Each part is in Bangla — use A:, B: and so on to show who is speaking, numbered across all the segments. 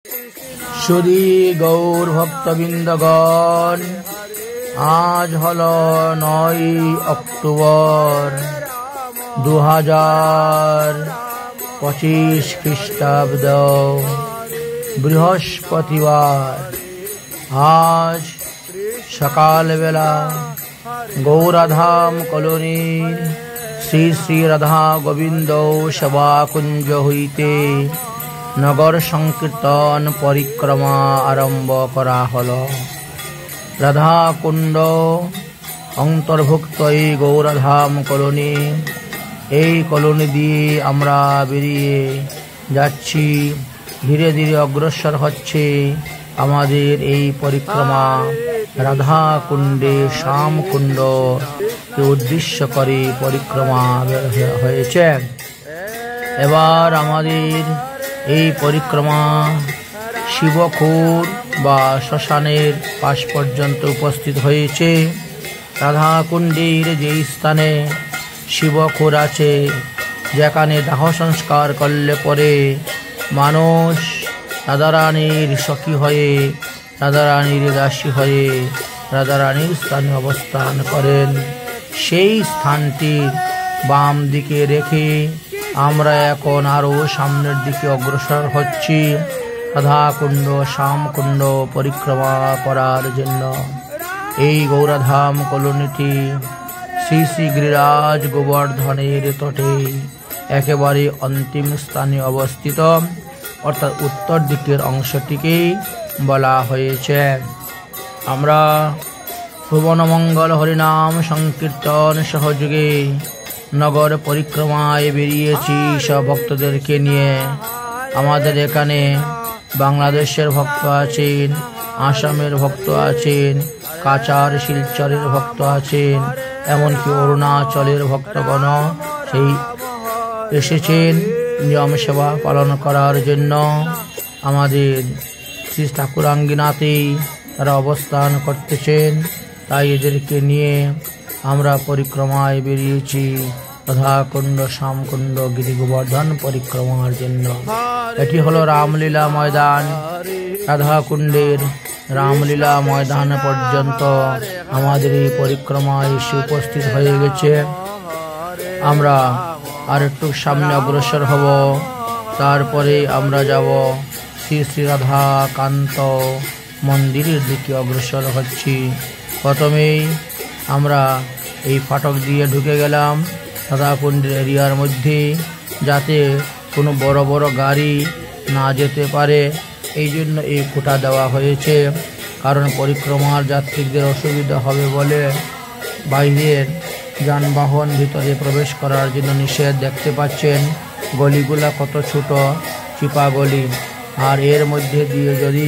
A: সুধী গৌর ভক্তবৃন্দগণ, আজ হল 9 অক্টোবর 2025 খ্রিস্টাব্দ, বৃহস্পতিবার। আজ সকালবেলা গৌরাধাম কলোনির শ্রী শ্রী রাধা গোবিন্দ সেবাকুঞ্জ হইতে নগর সংকীর্তন পরিক্রমা আরম্ভ করা হল। রাধা কুণ্ড অন্তর্ভুক্ত এই গৌরাধাম কলোনি, এই কলোনি দিয়ে আমরা বেরিয়ে যাচ্ছি। ধীরে ধীরে অগ্রসর হচ্ছে আমাদের এই পরিক্রমা। রাধা কুণ্ডে শ্যাম কুণ্ডকে উদ্দেশ্য করে পরিক্রমা হয়েছে। এবার আমাদের এই পরিক্রমা শিবখুর বা শ্মশানের পাশ পর্যন্ত উপস্থিত হয়েছে। রাধা কুণ্ডের যে স্থানে শিবখুর আছে, যেখানে দাহ সংস্কার করলে পরে মানুষ রাধারানীর সখী হয়ে, রাধারানীর দাসী হয়ে রাধারানীর স্থানে অবস্থান করেন। সেই স্থানটির বাম দিকে রেখে আমরা এখন আরও সামনের দিকে অগ্রসর হচ্ছি রাধাকুণ্ড শ্যামকুণ্ড পরিক্রমা করার জন্য। এই গৌরাধাম কলোনিটি শ্রী শ্রী গিরিরাজ গোবর্ধনের তটে একেবারে অন্তিম স্থানে অবস্থিত, অর্থাৎ উত্তর দিকের অংশটিকেই বলা হয়েছে। আমরা ভুবনমঙ্গল হরিনাম সংকীর্তন সহযোগে নগর পরিক্রমায় বেরিয়েছি সব ভক্তদেরকে নিয়ে। আমাদের এখানে বাংলাদেশের ভক্ত আছেন, আসামের ভক্ত আছেন, কাছাড় শিলচরের ভক্ত আছেন, এমনকি অরুণাচলের ভক্তগণ সেই এসেছেন নিয়ম সেবা পালন করার জন্য। আমাদের শ্রী ঠাকুরাঙ্গিনাতেই তারা অবস্থান করতেছেন, তাই এদেরকে নিয়ে আমরা পরিক্রমায় বেরিয়েছি রাধাকুণ্ড শ্যামকুণ্ড গিরি গোবর্ধন পরিক্রমার জন্য। এটি হলো রামলীলা ময়দান। রাধাকুণ্ডের রামলীলা ময়দান পর্যন্ত আমাদের এই পরিক্রমায় এসে উপস্থিত হয়ে গেছে। আমরা আর একটু সামনে অগ্রসর হব, তারপরে আমরা যাব শ্রী শ্রী রাধাকান্ত মন্দিরের দিকে অগ্রসর হচ্ছি। প্রথমেই আমরা এই ফাটক দিয়ে ঢুকে গেলাম রাধাকুণ্ডের এরিয়ার মধ্যে, যাতে কোনো বড় বড় গাড়ি না যেতে পারে, এই জন্য এই খুঁটা দেওয়া হয়েছে। কারণ পরিক্রমার যাত্রীদের অসুবিধা হবে বলে বাইরের যানবাহন ভিতরে প্রবেশ করার জন্য নিষেধ। দেখতে পাচ্ছেন গলিগুলা কত ছোট চিপা গলি, আর এর মধ্যে দিয়ে যদি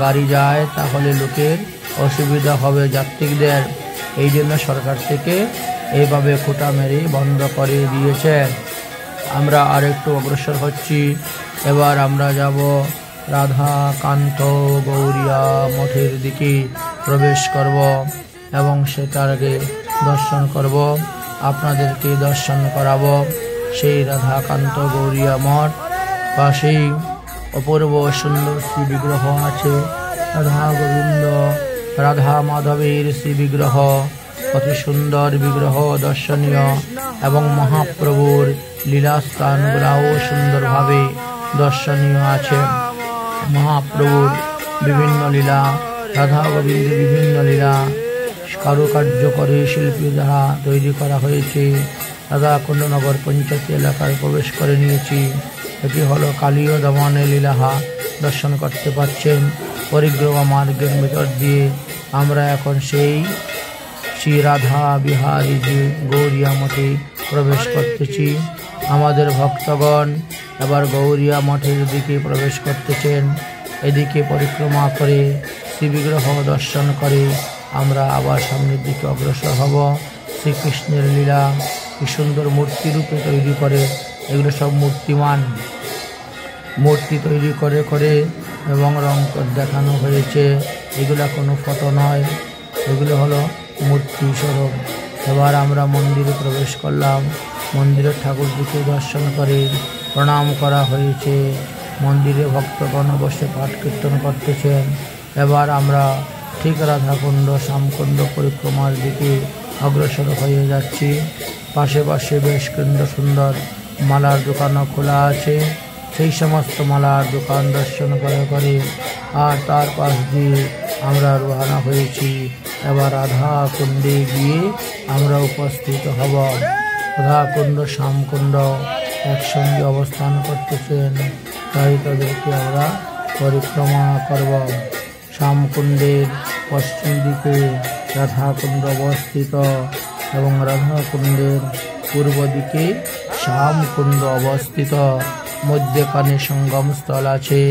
A: গাড়ি যায় তাহলে লোকের অসুবিধা হবে যাত্রীদের। এই জন্য সরকার থেকে এইভাবে খুঁটা মেরে বন্ধ করে দিয়েছে। আমরা আর একটু অগ্রসর হচ্ছি। এবার আমরা যাব রাধাকান্ত গৌরিয়া মঠের দিকে প্রবেশ করব এবং সেটার আগে দর্শন করব, আপনাদেরকে দর্শন করাবো সেই রাধাকান্ত গৌরিয়া মঠ। পাশেই অপূর্ব সুন্দর শ্রী বিগ্রহ আছে, রাধা গোবিন্দ রাধা মাধবের শ্রী বিগ্রহ, অতি সুন্দর বিগ্রহ দর্শনীয়, এবং মহাপ্রভুর লীলাস্থানগুলাও সুন্দরভাবে দর্শনীয় আছে। মহাপ্রভুর বিভিন্ন লীলা, রাধা গোবিন্দের বিভিন্ন লীলা কারুকার্য করে শিল্পী দ্বারা তৈরি করা হয়েছে। রাধাকুণ্ড নগর পঞ্চায়েত এলাকায় প্রবেশ করে নিয়েছি। এটি হলো কালীয় দমনের লীলাহা দর্শন করতে পাচ্ছেন। পরিক্রমা মার্গের ভিতর দিয়ে আমরা এখন সেই শ্রী রাধা বিহারী জি গৌরিয়া মঠে প্রবেশ করতেছি। আমাদের ভক্তগণ এবার গৌরিয়া মঠের দিকে প্রবেশ করতেছেন। এদিকে পরিক্রমা করে শ্রী বিগ্রহ দর্শন করে আমরা আবার সামনের দিকে অগ্রসর হব। শ্রীকৃষ্ণের লীলা কি সুন্দর মূর্তি রূপে তৈরি করে, এগুলো সব মূর্তিমান মূর্তি তৈরি করে করে এবং রং দেখানো হয়েছে। এগুলা কোনো ফটো নয়, এগুলো হলো মূর্তি স্বরূপ। এবার আমরা মন্দিরে প্রবেশ করলাম। মন্দিরের ঠাকুরজিকে দর্শন করে প্রণাম করা হয়েছে। মন্দিরে ভক্তগণ বসে পাঠ কীর্তন করতেছেন। এবার আমরা ঠিক রাধাকুণ্ড শ্যামকুণ্ড পরিক্রমার দিকে অগ্রসর হয়ে যাচ্ছি। পাশে পাশে বেশ সুন্দর মালার দোকানও খোলা আছে। সেই সমস্ত মালার দোকান দর্শন করে আর তার পাশ দিয়ে আমরা রওনা হয়েছি। এবার রাধা কুণ্ডে গিয়ে আমরা উপস্থিত হব। রাধাকুণ্ড শ্যামকুণ্ড একসঙ্গে অবস্থান করতেছেন, তাই তাদেরকে আমরা পরিক্রমা করব। শ্যামকুণ্ডের পশ্চিম দিকে রাধাকুণ্ড অবস্থিত এবং রাধাকুণ্ডের পূর্ব দিকে শ্যামকুণ্ড অবস্থিত। মধ্যখানে সঙ্গম স্থল আছে।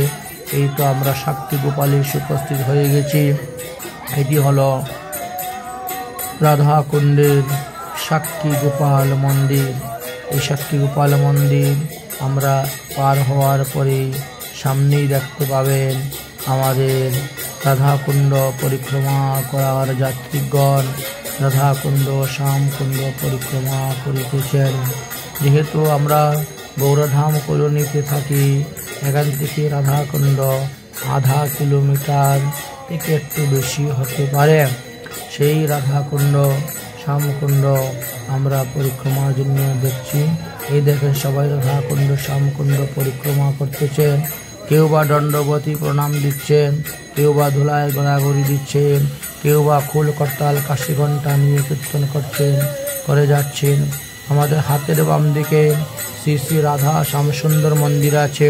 A: এই তো আমরা সাক্ষী গোপালে উপস্থিত হয়ে গেছি। এটি হলো রাধাকুণ্ডের সাক্ষী গোপাল মন্দির। এই সাক্ষী গোপাল মন্দির আমরা পার হওয়ার পরে সামনেই দেখতে পাবেন আমাদের রাধাকুণ্ড পরিক্রমা করার যাত্রীগণ রাধাকুণ্ড শ্যামকুণ্ড পরিক্রমা করিতেছেন। যেহেতু আমরা গৌরধাম কলোনিতে থাকি, এখান থেকে রাধাকুণ্ড আধা কিলোমিটার থেকে একটু বেশি হতে পারে। সেই রাধাকুণ্ড শ্যামকুণ্ড আমরা পরিক্রমার জন্য দেখছি। এই দেখেন সবাই রাধাকুণ্ড শ্যামকুণ্ড পরিক্রমা করতেছেন। কেউ বা দণ্ডবতী প্রণাম দিচ্ছেন, কেউ বা ধুলায় গড়াগড়ি দিচ্ছেন, কেউ বা খুল করতাল কাশি ঘণ্টা নিয়ে কীর্তন করে যাচ্ছেন। আমাদের হাতের বাম দিকে শ্রী শ্রী রাধা শ্যামসুন্দর মন্দির আছে।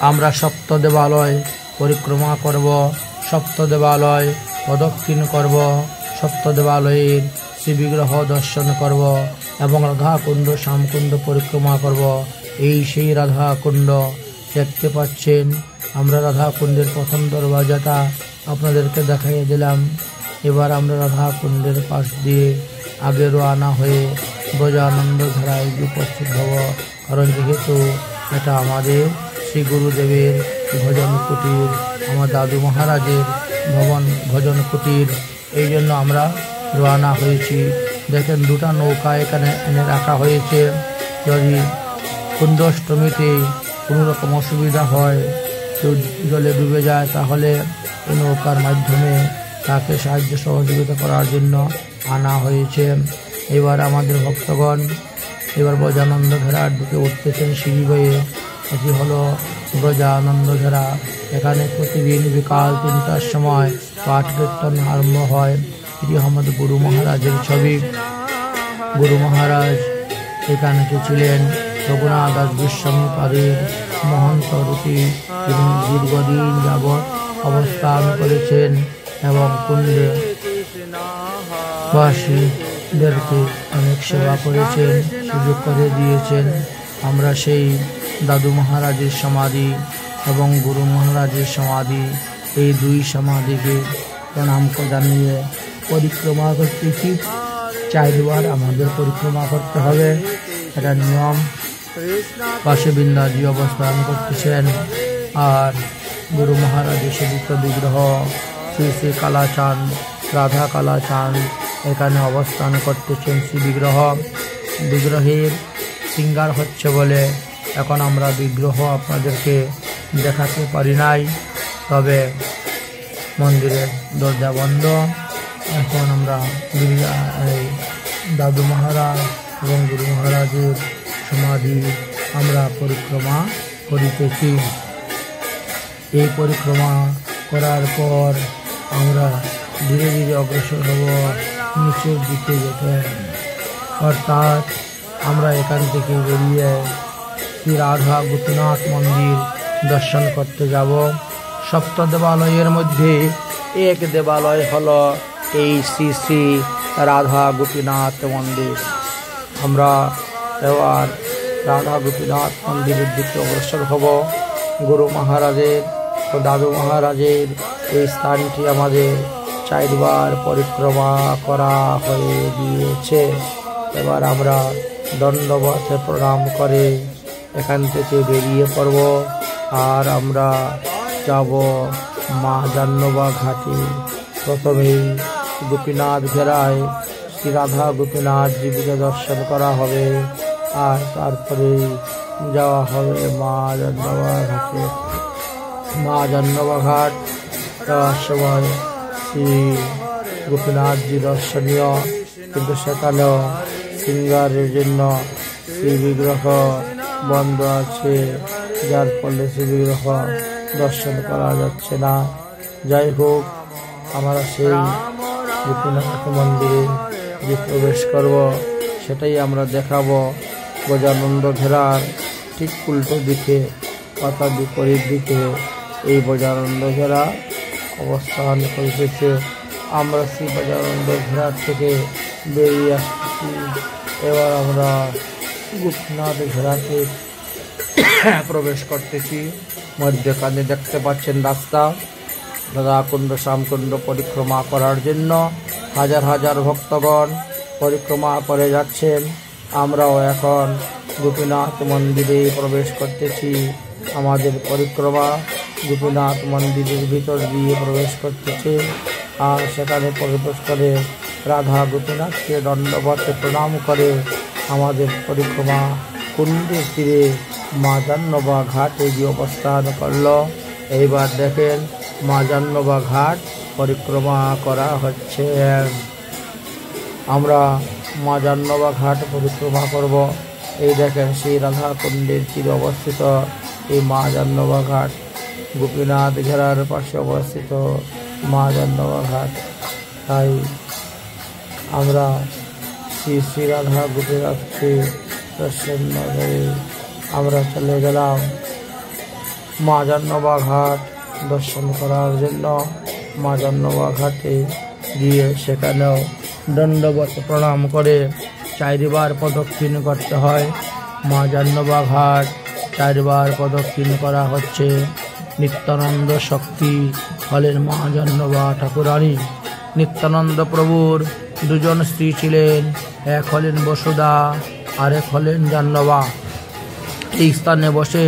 A: আমরা সপ্ত দেবালয় পরিক্রমা করব, সপ্ত দেবালয় প্রদক্ষিণ করব, সপ্ত দেবালয়ের শ্রী বিগ্রহ দর্শন করব এবং রাধাকুণ্ড শ্যামকুণ্ড পরিক্রমা করব। এই সেই রাধাকুণ্ড দেখতে পাচ্ছেন। আমরা রাধাকুণ্ডের প্রথম দরওয়াজাটা আপনাদেরকে দেখাইয়ে দিলাম। এবার আমরা রাধাকুণ্ডের পাশ দিয়ে আগে রওনা হয়ে ব্রজানন্দ ধারায় উপস্থিত হব। কারণ যেহেতু এটা আমাদের শ্রী গুরুদেবের ভজন কুটির, আমার দাদু মহারাজের ভজন কুটির, এই জন্য আমরা রওনা হয়েছি। দেখেন দুটা নৌকা এখানে এনে রাখা হয়েছে। যদি কুণ্ডাষ্টমীতে কোনো রকম অসুবিধা হয়, কেউ জলে ডুবে যায়, তাহলে এই নৌকার মাধ্যমে তাকে সাহায্য সহযোগিতা করার জন্য আনা হয়েছে। এবার আমাদের ভক্তগণ এবার ব্রজানন্দ ঘেরার দিকে উঠতেছেন সিঁড়ি বয়ে। এটি হলো ব্রজানন্দ ঘেরা। এখানে প্রতিদিন বিকাল 3টার সময় পাঠ কীর্তন আরম্ভ হয়। এটি আমাদের গুরু মহারাজের ছবি। গুরু মহারাজ এখানে ছিলেন রঘুনাথ দাস গোস্বামীপাদের মহন্ত রূপে। তিনি দীর্ঘদিন যাবৎ অবস্থান করেছেন এবং কুণ্ডে বাসীদেরকে অনেক সেবা করেছেন, সুযোগ করে দিয়েছেন। আমরা সেই দাদু মহারাজের সমাধি এবং গুরু মহারাজের সমাধি, এই দুই সমাধিকে প্রণাম জানিয়ে পরিক্রমা করতেছি। 4 বার আমাদের পরিক্রমা করতে হবে, এটা নিয়ম। পাশে বৃন্দাজি অবস্থান করতেছেন আর গুরু মহারাজের সেবিত বিগ্রহ শ্রী শ্রী কালাচাঁদ, রাধা কালাচাঁদ এখানে অবস্থান করতেছেন। শ্রী বিগ্রহের সিঙ্গার হচ্ছে বলে এখন আমরা বিগ্রহ আপনাদেরকে দেখাতে পারি নাই, তবে মন্দিরের দরজা বন্ধ। এখন আমরা দাদু মহারাজ এবং গুরু মহারাজের সমাধি আমরা পরিক্রমা করিতেছি। এই পরিক্রমা করার পর আমরা ধীরে ধীরে অগ্রসর হব নিচের দিকে যেতে। অর্থাৎ আমরা এখান থেকে বেরিয়ে শ্রী রাধা গোপীনাথ মন্দির দর্শন করতে যাব। সপ্ত দেবালয়ের মধ্যে এক দেবালয় হলো এই শ্রী শ্রী রাধা গোপীনাথ মন্দির। আমরা এবার রাধা গোপীনাথ মন্দিরের দিকে অগ্রসর হব। গুরু মহারাজের ও দাদু মহারাজের এই স্থানটি আমাদের 4 বার পরিক্রমা করা হয়ে গিয়েছে। এবার আমরা দণ্ডবতে প্রণাম করে এখান থেকে বেরিয়ে পড়ব আর আমরা যাব মা জাহ্নবা ঘাটে। প্রথমেই গোপীনাথ ঘেরায় শ্রী রাধা গোপীনাথ জীবিকা দর্শন করা হবে আর তারপরে যাওয়া হবে মা জাহ্নবা ঘাটে। মা জাহ্নবা ঘাট যাওয়ার সময় শ্রী গোপীনাথজি দর্শনীয়, কিন্তু সেখানেও সিঙ্গারের জন্য শ্রী বিগ্রহ বন্ধ আছে, যার ফলে শ্রী বিগ্রহ দর্শন করা যাচ্ছে না। যাই হোক, আমরা সেই গোপীনাথ মন্দিরে যে প্রবেশ করব সেটাই আমরা দেখাবো। গজানন্দ ঘেরার ঠিক উল্টো দিকে অর্থাৎ বিপরীত দিকে এই গজানন্দ ঘেরা অবস্থান করেছে। আমরা সেই গজানন্দ ঘেরার থেকে বেরিয়ে আসছি। এবার আমরা গোপীনাথ ঘেরাতে প্রবেশ করতেছি। মধ্যখানে দেখতে পাচ্ছেন রাস্তা, রাধাকুণ্ড শ্যামকুণ্ড পরিক্রমা করার জন্য হাজার হাজার ভক্তগণ পরিক্রমা করে যাচ্ছেন। আমরাও এখন গোপীনাথ মন্দিরে প্রবেশ করতেছি। আমাদের পরিক্রমা গোপীনাথ মন্দিরের ভিতর দিয়ে প্রবেশ করতেছে। আর সেখানে প্রবেশ করে রাধা গোপীনাথকে দণ্ডবত প্রণাম করে আমাদের পরিক্রমা কুণ্ডের তীরে মা জাহ্নবা ঘাটে গিয়ে অবস্থান করল। এইবার দেখেন মা জাহ্নবা ঘাট পরিক্রমা করা হচ্ছে। আমরা মা জাহ্নবা ঘাট পরিক্রমা করব। এই দেখেন সেই রাধা কুণ্ডের তীরে অবস্থিত এই মা জাহ্নবা ঘাট, গোপীনাথ ঘেরার পাশে অবস্থিত মা জাহ্নবা ঘাট। তাই আমরা শ্রী শ্রী রাধা গোপীনাথকে দর্শন করে আমরা চলে গেলাম মা জাহ্নবা ঘাট দর্শন করার জন্য। মা জাহ্নবা ঘাটে গিয়ে সেখানেও দণ্ডবত প্রণাম করে 4 বার প্রদক্ষিণ করতে হয়। মা জাহ্নবা ঘাট 4 বার প্রদক্ষিণ করা হচ্ছে। নিত্যানন্দ শক্তি হলেন মা জাহ্নবা ঠাকুরানী। নিত্যানন্দ প্রভুর 2 জন স্ত্রী ছিলেন, এক হলেন বসুধা আর এক হলেন জাহ্নবা। এই স্থানে বসে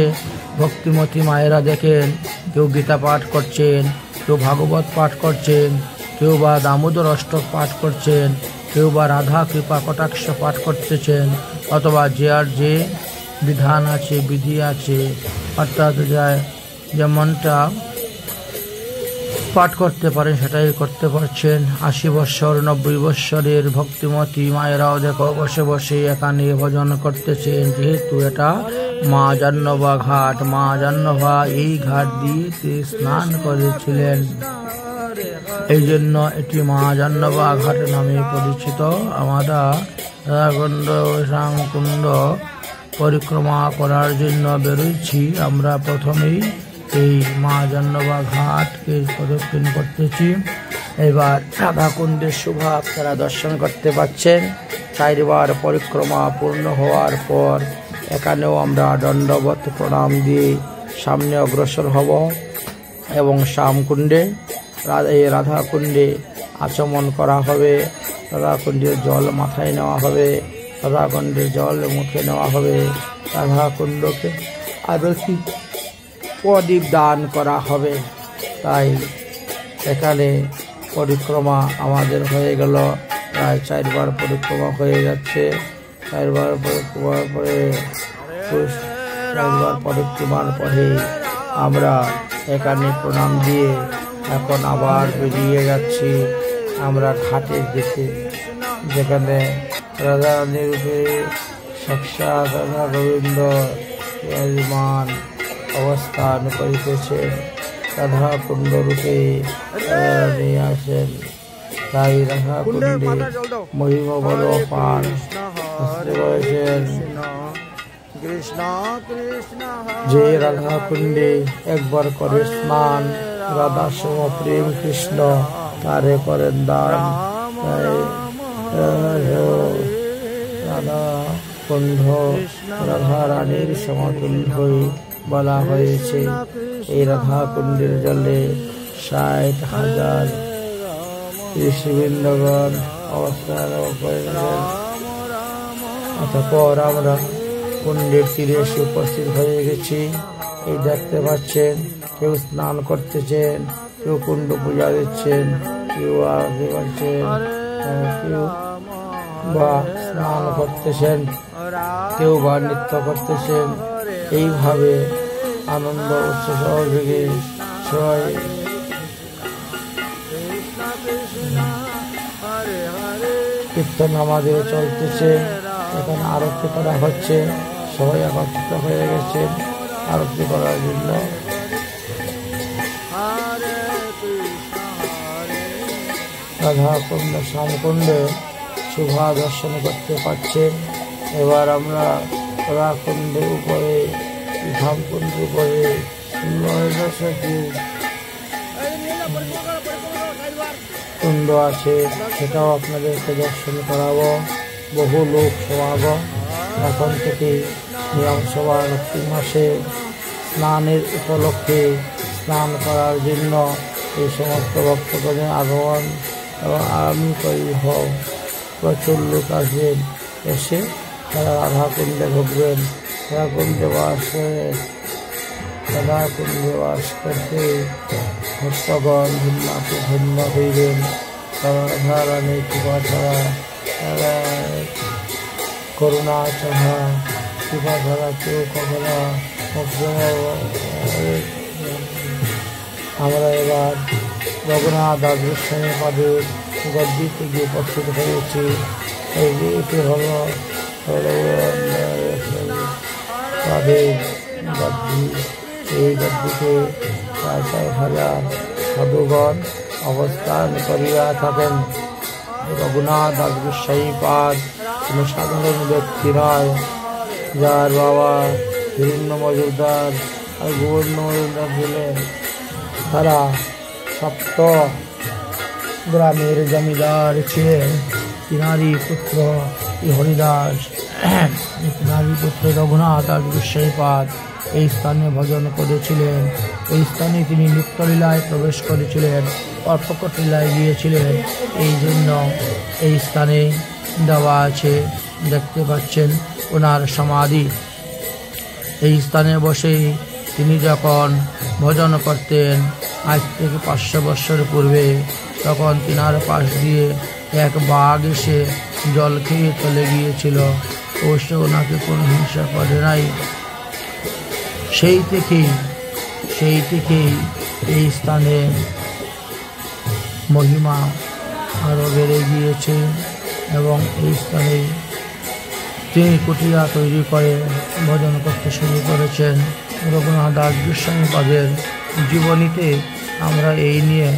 A: ভক্তিমতী মায়েরা দেখেন কেউ গীতা পাঠ করছেন, কেউ ভাগবত পাঠ করছেন, কেউ বা দামোদর অষ্টক পাঠ করছেন, কেউ বা রাধা কৃপা কটাক্ষ পাঠ করতেছেন, অথবা যে আর যে বিধান আছে বিধি আছে অর্থাৎ যেমনটা পাঠ করতে পারেন সেটাই করতে পারছেন। 80 বৎসর 90 বৎসরের ভক্তিমতী মায়েরাও দেখো বসে বসে এখানে ভজন করতেছেন। যেহেতু এটা মা জাহ্নবা ঘাট, মা জাহ্নবা এই ঘাট দিয়ে স্নান করেছিলেন, এই জন্য এটি মা জাহ্নবা ঘাট নামে পরিচিত। আমরা রাধাকুণ্ড শ্যামকুণ্ড পরিক্রমা করার জন্য বেরোচ্ছি। আমরা প্রথমেই এই মা জাহ্নবা ঘাটকে প্রদক্ষিণ করতেছি। এবার রাধাকুণ্ডের শোভা আপনারা দর্শন করতে পাচ্ছেন। 4 বার পরিক্রমা পূর্ণ হওয়ার পর এখানেও আমরা দণ্ডবত প্রণাম দিয়ে সামনে অগ্রসর হব এবং শ্যামকুণ্ডে এই রাধাকুণ্ডে আচমন করা হবে। রাধাকুণ্ডের জল মাথায় নেওয়া হবে, রাধাকুণ্ডের জল মুখে নেওয়া হবে, রাধাকুণ্ডকে আরতি প্রদীপ দান করা হবে। তাই এখানে পরিক্রমা আমাদের হয়ে গেল। প্রায় 4 বার পরিক্রমা হয়ে যাচ্ছে। 4 বার পরিক্রমার পরে 4 বার পরিক্রমার পরে আমরা এখানে প্রণাম দিয়ে এখন আবার বেরিয়ে যাচ্ছি আমরা ঘাটের দিকে, যেখানে রাধারানীর রূপে সাক্ষাৎ রাধা গোবিন্দ বিরাজমান অবস্থান করিতেছেন। রাধা কুণ্ড রূপে রাধারানী আসেন। তাই রাধা কুণ্ডে মহিমা বড় অপার হয়েছেন। যে রাধা কুণ্ডে একবার করে স্নান, রাধা সম প্রেম কৃষ্ণ তারে করেন দান। রাধা কুণ্ড রাধা রানীর সমতুল্যই বলা হয়েছে। এই রাধা কুণ্ডের জলে 60,000 ঋষিবৃন্দগণ অবস্থান করেন। অতঃপর আমরা কুণ্ডের তীরে এসে উপস্থিত হয়ে গেছি। এই দেখতে পাচ্ছেন কেউ স্নান করতেছেন, কেউ কুণ্ড পূজা দিচ্ছেন, কেউ আরতি করছেন, কেউ বা স্নান করতেছেন, কেউ বা নৃত্য করতেছেন, এইভাবে আনন্দ উচ্ছ্বাস সহযোগে সবাই কীর্তন আমাদের চলতেছে। এখন আরতি করা হচ্ছে, সবাই একত্রিত হয়ে গেছে আরতি করার জন্য। রাধাকুণ্ড শ্যামকুণ্ডে শোভা দর্শন করতে পারছেন। এবার আমরা রাধাকুণ্ডের উপরে শ্যামকুণ্ডের উপরে কুণ্ড আছে, সেটাও আপনাদেরকে দর্শন করাবো। বহু লোক সমাগম এখন থেকে নিয়ম সভা কার্তিক মাসে স্নানের উপলক্ষে স্নান করার জন্য এই সমস্ত ভক্তগণের আগমন এবং আগামী করি হোক। প্রচুর লোক আসবেন, এসে তারা রাধাকুণ্ডে ঢুকবেন। রাধাকুণ্ডে বাস করে রাধাকুণ্ডে বাস করতে ভক্তগণ ধন্যকে ধন্য হইবেন। রাধারানী কৃপা ছাড়া, করুণা ছাড়া, কৃপা ছাড়া কেউ কখনো আমরা এবার রঘুনাথ দাস গোস্বামী পাদের গদ্দি থেকে উপস্থিত হয়েছি। এটি হল পাদের গদ্দি। এই গদ্দিতে 4,000 সাধুগণ অবস্থান করিয়া থাকেন। রঘুনাথ দাস গোস্বামী পাদ কোনো সাধারণ ব্যক্তি নয়, যার বাবা হিরণ্য মজুমদার আর গোবিন্দ মজুমদার ছিলেন। তারা সপ্ত গ্রামের জমিদার ছিলেন। তিনারই পুত্র হরিদাস, তিনারই পুত্র রঘুনাথ দাস গোস্বামী পাদ এই স্থানে ভজন করেছিলেন। এই স্থানে তিনি নিত্যলীলায় প্রবেশ করেছিলেন, অর্পকট লীলায় গিয়েছিলেন। এই জন্য এই স্থানে দেওয়া আছে, দেখতে পাচ্ছেন ওনার সমাধি। এই স্থানে বসে তিনি যখন ভজন করতেন আজ থেকে 500 বৎসর পূর্বে, তখন তিনার পাশ দিয়ে এক বাঘ এসে জল খেয়ে চলে গিয়েছিল। অবশ্য ওনাকে কোনো হিংসা করে নাই। সেই থেকেই এই স্থানে মহিমা আরও বেড়ে গিয়েছে এবং এই স্থানে তিনি কুটিয়া তৈরি করে ভজন করতে শুরু করেছেন। রঘুনাথ দাস গোস্বামী পাদের জীবনীতে আমরা এই নিয়ে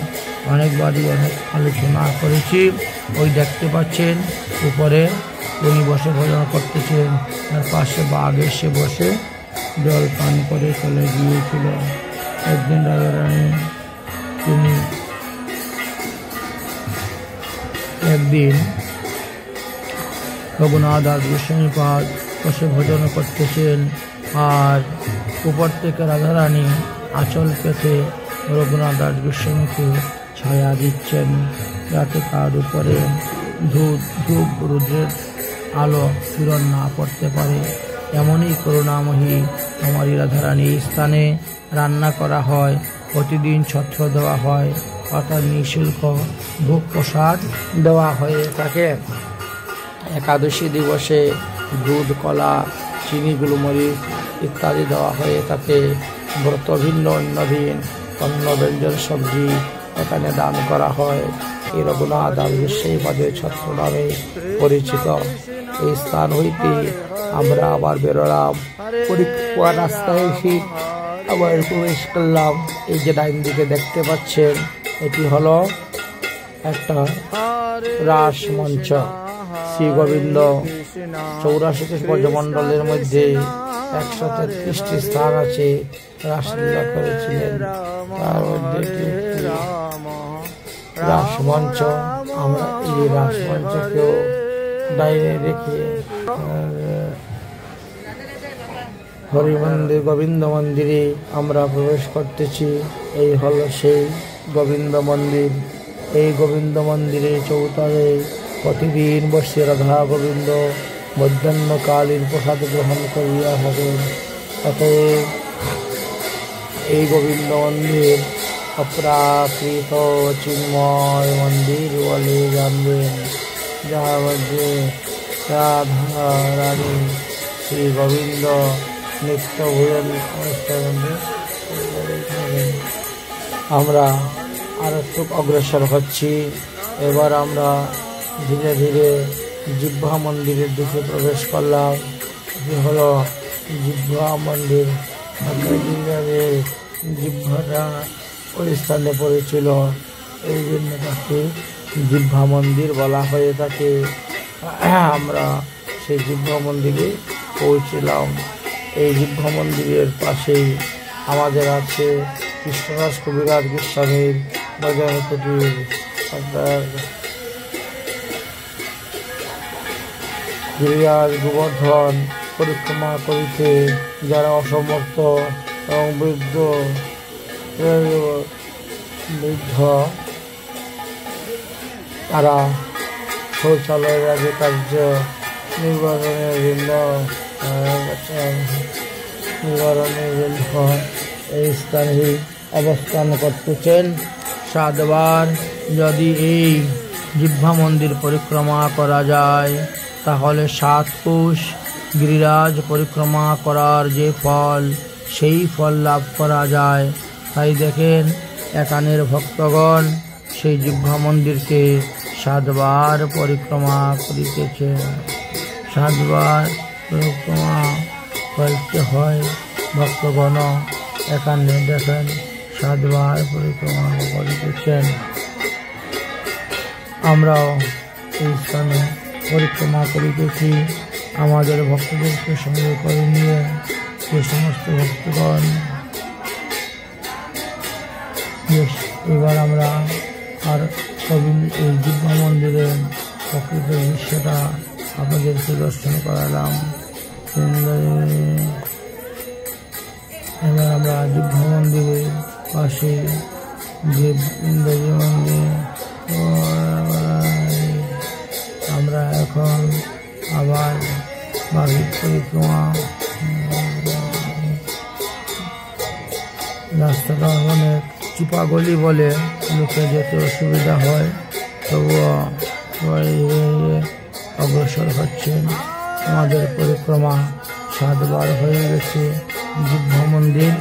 A: অনেকবারই অনেক আলোচনা করেছি। ওই দেখতে পাচ্ছেন উপরে উনি বসে ভজন করতেছেন, তার পাশে বাঘ এসে বসে জল পান করে চলে গিয়েছিল। একদিন রাধারানী একদিন রঘুনাথ দাস গোস্বামী পাদ বসে ভজন করতেছেন, আর উপর থেকে রাধারানী আঁচল পেতে রঘুনাথ দাস গোস্বামীকে ছায়া দিচ্ছেন, যাতে তার উপরে ধূপ রুদ্রের আলো কিরণ না পড়তে পারে। এমনই করুণাময়ী আমারই রাধারানী। এই স্থানে রান্না করা হয়, প্রতিদিন ছত্র দেওয়া হয়, অর্থাৎ নিঃশুল্ক ভোগ প্রসাদ দেওয়া হয়ে থাকে। একাদশী দিবসে দুধ, কলা, চিনি, গোলমরিচ ইত্যাদি দেওয়া হয়ে থাকে। ব্রত ভিন্ন অন্যদিন অন্ন ব্যঞ্জন সবজি এখানে দান করা হয়। এই রঘুনাথ দাস গোস্বামী পাদের ছত্র নামে পরিচিত। এই স্থান হইতে আমরা আবার বেরোলাম, পরিক্রমা রাস্তায় এসে আবার প্রবেশ করলাম। এই যে ডাইন দিকে দেখতে পাচ্ছেন, এটি হলো একটা রাস মঞ্চ। শ্রী গোবিন্দ 84টি ব্রজমণ্ডলের মধ্যে 133টি স্থান আছে রাসলীলা করেছিলেন, তার মধ্যে রাসমঞ্চ। আমরা এই রাসমঞ্চকেও ডাইনে রেখে হরি মন্দির, গোবিন্দ মন্দিরে আমরা প্রবেশ করতেছি। এই হলো সেই গোবিন্দ মন্দির। এই গোবিন্দ মন্দিরে চৌতালে প্রতিদিন বসে রাধা গোবিন্দ মধ্যাহ্নকালীন প্রসাদ গ্রহণ করিয়া থাকেন। অতএব এই গোবিন্দ মন্দির অপ্রাকৃত চিন্ময় মন্দির বলে জানবেন, যার মধ্যে রাধা রানী শ্রী গোবিন্দ নিত্য ভোজন অনুষ্ঠানে আমরা আরো একটু অগ্রসর হচ্ছি। এবার আমরা ধীরে ধীরে জিহ্বা মন্দিরের দিকে প্রবেশ করলাম। এটি হলো জিহ্বা মন্দির। জিহ্বাটা ওই স্থানে পড়েছিল, এই জন্য তাকে জিহ্বা মন্দির বলা হয়ে থাকে। আমরা সেই জিহ্বা মন্দিরে পৌঁছলাম। এই জিহ্বা মন্দিরের পাশেই আমাদের আছে কৃষ্ণদাস কবিরাজ গোস্বামীর ভজন কুটির। গিরিরাজ গোবর্ধন পরিক্রমা করিতে যারা অসমর্থ এবং বৃদ্ধ তারা শৌচালয়ের আগে কার্য নিবারণের জন্য এই স্থানে অবস্থান করতেছেন। 7 বার যদি এই জিহ্বা মন্দির পরিক্রমা করা যায় তাহলে 7 কোষ গিরিরাজ পরিক্রমা করার যে ফল, সেই ফল লাভ করা যায়। তাই দেখেন এখানের ভক্তগণ সেই জিহ্বা মন্দিরকে 7 বার পরিক্রমা করিতেছে। 7 বার পরিক্রমা করতে হয় ভক্তগণ। এখানে দেখেন 7 বার পরিক্রমা করিতেছেন। আমরাও এই স্থানে পরিক্রমা করিতেছি। আমাদের ভক্তদেরকে সঙ্গে করে নিয়ে যে সমস্ত ভক্তগণ, এবার আমরা আর এই জিহ্বা মন্দিরের প্রকৃত দৃশ্যটা আপনাদেরকে দর্শন করালাম। এবার আমরা জিহ্বা মন্দিরের পাশে যে ইন্দ্রজি মন্দির, আমরা এখন আবার বাড়ির পরিক্রমা রাস্তাটা অনেক চিপা গলি বলে লোকে যেতে অসুবিধা হয়, তবুও অগ্রসর হচ্ছেন। আমাদের পরিক্রমা 7 বার হয়ে গেছে জিহ্বা মন্দির।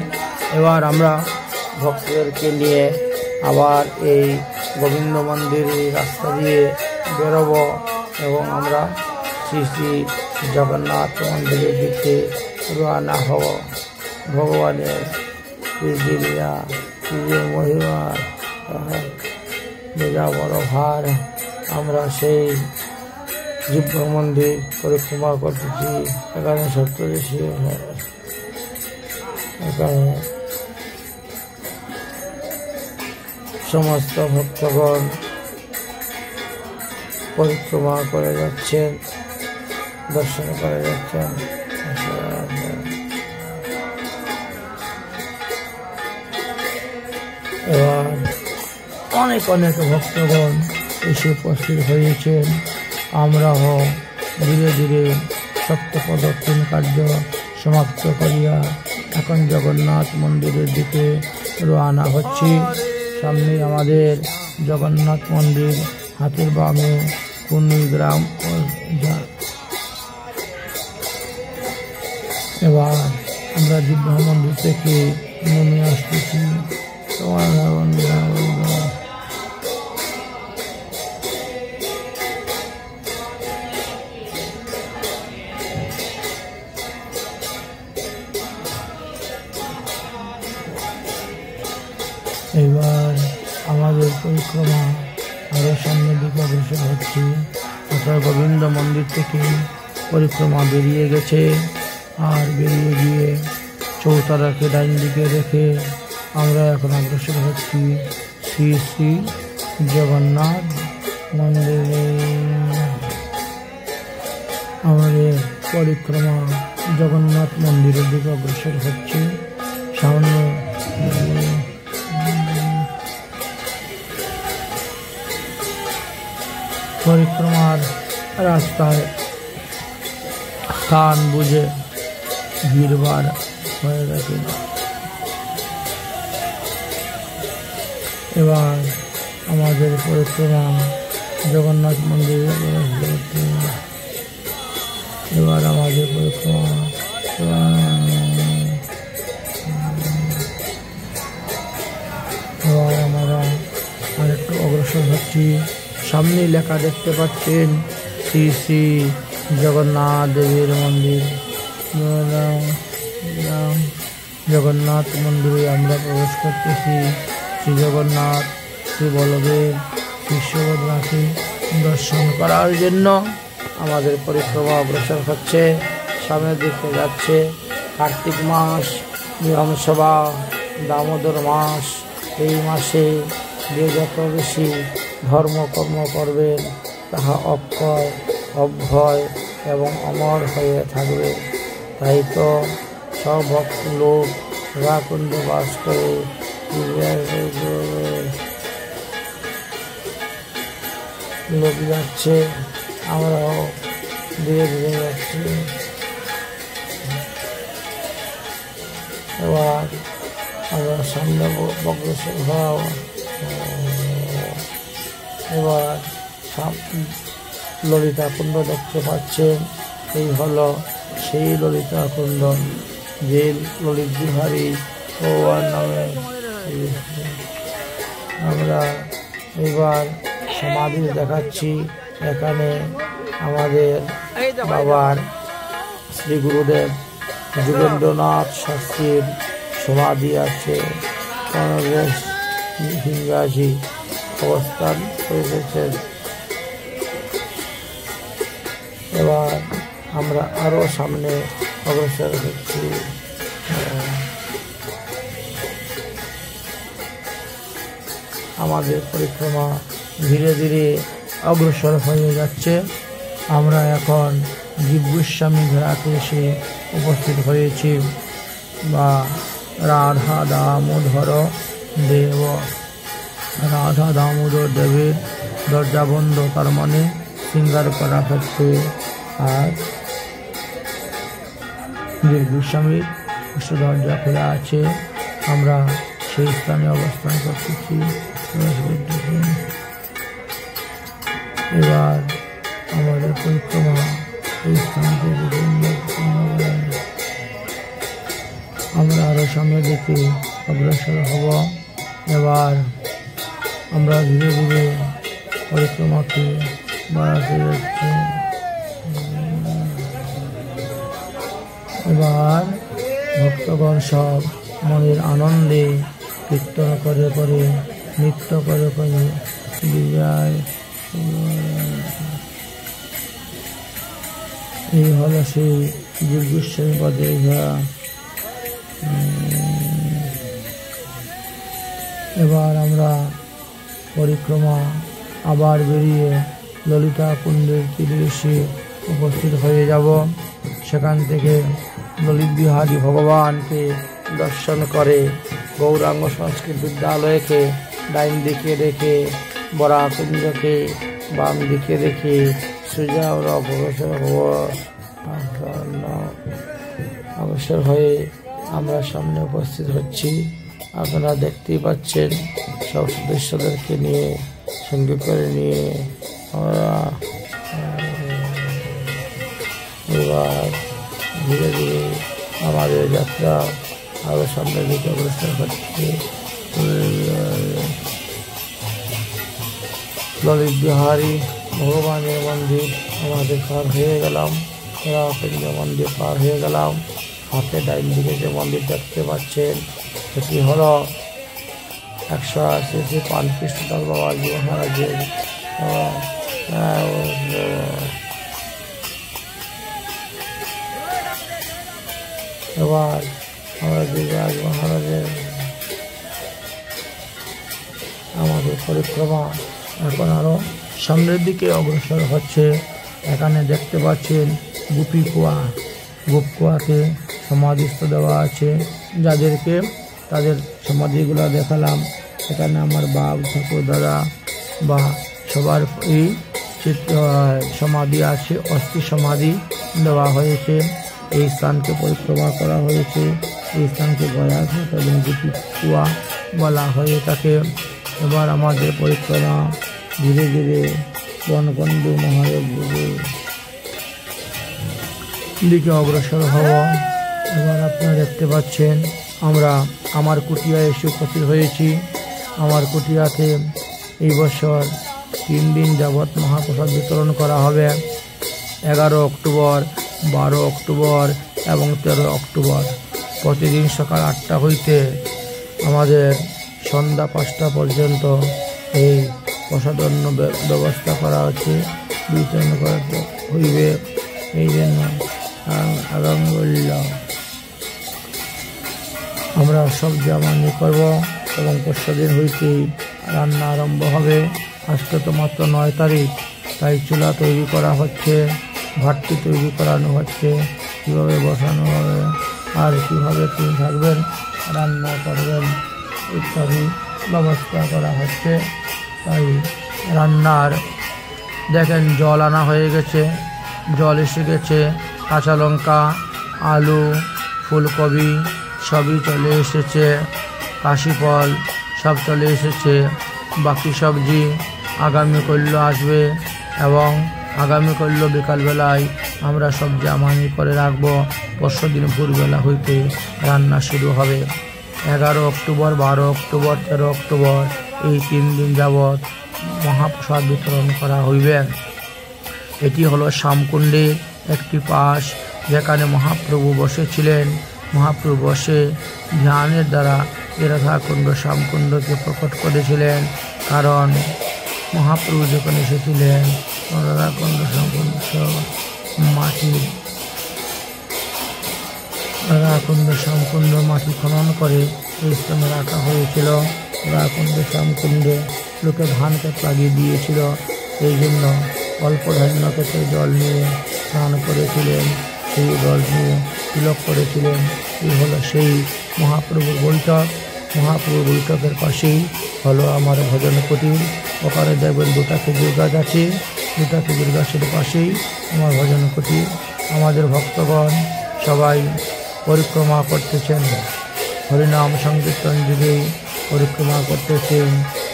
A: এবার আমরা ভক্তদেরকে নিয়ে আবার এই গোবিন্দ মন্দির রাস্তা দিয়ে বেরোব এবং আমরা শ্রী শ্রী জগন্নাথ মন্দিরের দিকে রওনা হব। ভগবানের লীলা, মহিমা, লীলা বড় ভার। আমরা সেই জিহ্বা মন্দির পরিক্রমা করতেছি। এখানে সপ্তদশী, এখানে সমস্ত ভক্তগণ পরিক্রমা করে যাচ্ছেন, দর্শন করে যাচ্ছেন। এবার অনেক অনেক ভক্তগণ এসে উপস্থিত হয়েছেন। আমরাও ধীরে ধীরে সপ্তপ্রদক্ষিণ কার্য সমাপ্ত করিয়া এখন জগন্নাথ মন্দিরের দিকে রওনা হচ্ছি। সামনে আমাদের জগন্নাথ মন্দির, হাতের বামে কুন্নি গ্রাম। এবার আমরা জিহ্বা মন্দির থেকে নেমে আসতেছি। এবার আমাদের পরিক্রমা আরো সামনের দিকে অগ্রসর হচ্ছে। অর্থাৎ গোবিন্দ মন্দির থেকে পরিক্রমা বেরিয়ে গেছে। আর বেরিয়ে গিয়ে চৌতারাকে ডাইন দিকে রেখে আমরা এখন অগ্রসর হচ্ছি শ্রী শ্রী জগন্নাথ মন্দিরে। আমাদের পরিক্রমা জগন্নাথ মন্দিরের দিকে অগ্রসর হচ্ছে। সামনে পরিক্রমার রাস্তায় স্থান বুঝে ভিড়ভাড় হয়ে গেছে। এবার আমাদের পরিক্রমা জগন্নাথ মন্দিরে এবার আমাদের পরিক্রমা এবার আমরা আরেকটু অগ্রসর হচ্ছি। সামনে লেখা দেখতে পাচ্ছেন শ্রী শ্রী জগন্নাথ দেবের মন্দির। জগন্নাথ মন্দিরে আমরা প্রবেশ করতেছি। শ্রী জগন্নাথ, শ্রী বলদেব, শ্রী সুভদ্রাকে দর্শন করার জন্য আমাদের পরিক্রমা অগ্রসর হচ্ছে, সামনের দিকে যাচ্ছে। কার্তিক মাস, বিধানসভা, দামোদর মাস। এই মাসে যে যত বেশি ধর্মকর্ম করবেন তাহা অক্ষয়, অভয় এবং অমর হয়ে থাকবে। তাই তো সব ভক্ত লোক রাকুণ্ডে বাস করে লোক যাচ্ছে, আমরাও ধীরে ধীরে যাচ্ছি। এবার আমরা সামনে অগ্রসর হওয়া। এবার ললিতা কুণ্ড দেখতে পাচ্ছেন। এই হলো সেই ললিতা কুণ্ড যে ললিত বিহারী ভগবান নামে। আমরা এবার সমাধি দেখাচ্ছি। এখানে আমাদের বাবার শ্রী গুরুদেব যোগেন্দ্রনাথ শাস্ত্রীর সমাধি আছে। কংগ্রেস হিঙ্গাজি অবস্থান করেছেন। এবার আমরা আরো সামনে অগ্রসর হচ্ছি। আমাদের পরিক্রমা ধীরে ধীরে অগ্রসর হয়ে যাচ্ছে। আমরা এখন জীব গোস্বামী ঘাটে এসে উপস্থিত হয়েছি, বা রাধা দামোদর দেব। রাধা দামোদর দেবের দরজা বন্ধ, তার মানে শৃঙ্গার করা হচ্ছে। আর জীব গোস্বামীর দরজা খোলা আছে। আমরা সেই স্থানে অবস্থান করতেছি। এবার আমাদের পরিক্রমা এই স্থান থেকে আমরা আরো সামনের দিকে অগ্রসর হব। এবার আমরা ধীরে ধীরে পরিক্রমাকে বাড়াতে যাচ্ছি। এবার ভক্তগণ সব মনের আনন্দে কীর্তন করে করে, নৃত্য করে করে বিজয়। এই হলো সেই জীব গোস্বামী পদের ঘোড়া। এবার আমরা পরিক্রমা আবার বেরিয়ে ললিতা কুণ্ডের তীরে এসে উপস্থিত হয়ে যাব। সেখান থেকে ললিত বিহারী ভগবানকে দর্শন করে গৌরাঙ্গ সংস্কৃত বিদ্যালয়কে ডাইন দিকে রেখে, বরাকুঞ্জকে বাম দিকে রেখে সোজা ওরা অগ্রসর হয়ে আমরা সামনে উপস্থিত হচ্ছি। আপনারা দেখতেই পাচ্ছেন সব সদস্যদেরকে নিয়ে, সঙ্গে করে নিয়ে আমরা এবার ধীরে ধীরে আমাদের যাত্রা আরো সামনের দিকে অগ্রসর হচ্ছে। ললিত বিহারী ভগবানের মন্দির আমাদের পার হয়ে গেলাম। রাকুঞ্জ মন্দির পার হয়ে গেলাম। হাতে ডাইন দিকে যে মন্দির দেখতে পাচ্ছেন সেটি হলো 180 পানকৃষ্ণদাস বাবাজি মহারাজের। এবার আমরা দিগরাজ মহারাজের আমাদের পরিক্রমা এখন আরো সামনের দিকে অগ্রসর হচ্ছে। এখানে দেখতে পাচ্ছেন গোপী কুয়া। গোপ কুয়াতে সমাধিস্থ দেওয়া আছে, যাদেরকে তাদের সমাধিগুলো দেখালাম। এখানে আমার বাপ, ঠাকুর, দাদা বা সবার এই সমাধি আছে, অস্থি সমাধি দেওয়া হয়েছে। এই স্থানকে পরিক্রমা করা হয়েছে। এই স্থানকে গয়াঘাট এবং গোপী কুয়া বলা হয়ে থাকে। এবার আমাদের পরিক্রমা ধীরে ধীরে বনকন্ডু মহাযজ্ঞের দিকে অগ্রসর হব। এবার আপনারা দেখতে পাচ্ছেন আমরা আমার কুটিয়ায় এসে উপস্থিত হয়েছি। আমার কুটিয়াতে এই বছর 3 দিন যাবৎ মহাপ্রসাদ বিতরণ করা হবে। 11 অক্টোবর, 12 অক্টোবর এবং 13 অক্টোবর প্রতিদিন সকাল 8টা হইতে আমাদের সন্ধ্যা 5টা পর্যন্ত এই প্রসাদন্ন ব্যবস্থা করা হচ্ছে, বিতরণ করতে হইবে। এই জন্য আগামী আমরা সব জামানি করব এবং পরশুদিন হইতেই রান্না আরম্ভ হবে। আজকে তো মাত্র 9 তারিখ, তাই চুলা তৈরি করা হচ্ছে, ভাতটি তৈরি করানো হচ্ছে, কীভাবে বসানো হবে আর কীভাবে তিনি থাকবেন, রান্না করবেন ইত্যাদি ব্যবস্থা করা হচ্ছে। তাই রান্নার দেখেন জল আনা হয়ে গেছে, জল এসে গেছে, কাঁচা লঙ্কা, আলু, ফুলকপি সবই চলে এসেছে, কাশিফল সব চলে এসেছে। বাকি সবজি আগামী করল আসবে এবং আগামী করল বিকালবেলায় আমরা সবজি আমানি করে রাখবো। পরশুদিন ভোরবেলা হইতে রান্না শুরু হবে। 11 অক্টোবর, 12 অক্টোবর, 13 অক্টোবর এই 3 দিন যাবৎ মহাপ্রসাদ বিতরণ করা হইবে। এটি হলো শ্যামকুণ্ডের একটি পাশ, যেখানে মহাপ্রভু বসেছিলেন। মহাপ্রভু বসে ধ্যানের দ্বারা রাধাকুণ্ড শ্যামকুণ্ডকে প্রকট করেছিলেন। কারণ মহাপ্রভু যখন এসেছিলেন রাধাকুণ্ড শ্যামকুণ্ড মাটি খনন করে এই স্থানে রাখা হয়েছিল। রাধাকুণ্ড শ্যামকুণ্ডে লোকে ধান ক্ষেত লাগিয়ে দিয়েছিল, এই জন্য অল্প ধান্য ক্ষেত্রে জল নিয়ে স্নান করেছিলেন, সেই জল নিয়ে তিলক করেছিলেন। এই হলো সেই মহাপ্রভুর বৈঠক। মহাপ্রভুর বৈঠকের পাশেই হলো আমার ভজন কুটির। ওখানে দেখবেন 2টা খেজুর গাছ আছে, 2টা খেজুর গাছের পাশেই আমার ভজন কুটির। আমাদের ভক্তগণ সবাই পরিক্রমা করতেছেন, হরিনাম সংকীর্তন যুগে পরিক্রমা করতেছেন,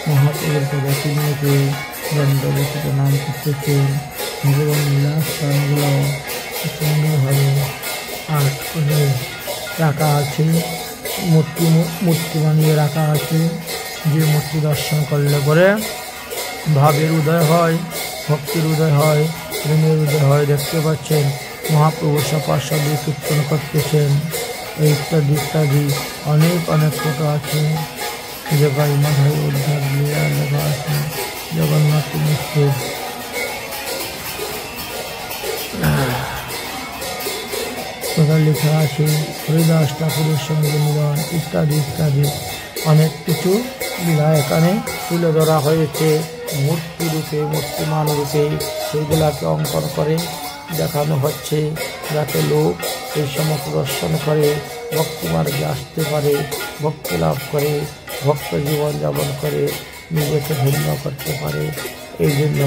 A: মহাপ্রভুর পদাতি নিয়ে দণ্ডবতীত নাম করতেছেন। এবং লীলাস্থানগুলো সুন্দরভাবে আর্ট করে রাখা আছে, মূর্তি বানিয়ে রাখা আছে। যে মূর্তি দর্শন করলে পরে ভাবের উদয় হয়, ভক্তির উদয় হয়, প্রেমের উদয় হয়। দেখতে পাচ্ছেন মহাপ্রভু সপার্ষদে কীর্তন করতেছেন, এই ইত্যাদি ইত্যাদি অনেক অনেক ফটো আছে। জগাই মাধাই উদ্ধার লীলা লেখা আছে, জগন্নাথ মিশ্রের কথা লেখা আছে, হরিদাস ঠাকুরের সঙ্গে মিলন ইত্যাদি ইত্যাদি অনেক কিছু লীলা এখানে তুলে ধরা হয়েছে। মূর্তি রূপে, মূর্তিমান রূপে সেইগুলাকে অঙ্কন করে দেখানো হচ্ছে, যাতে লোক এই সমস্ত দর্শন করে ভক্তি মার্গে আসতে পারে, ভক্তি লাভ করে, ভক্ত জীবনযাপন করে নিজেকে ধন্য করতে পারে। এই জন্য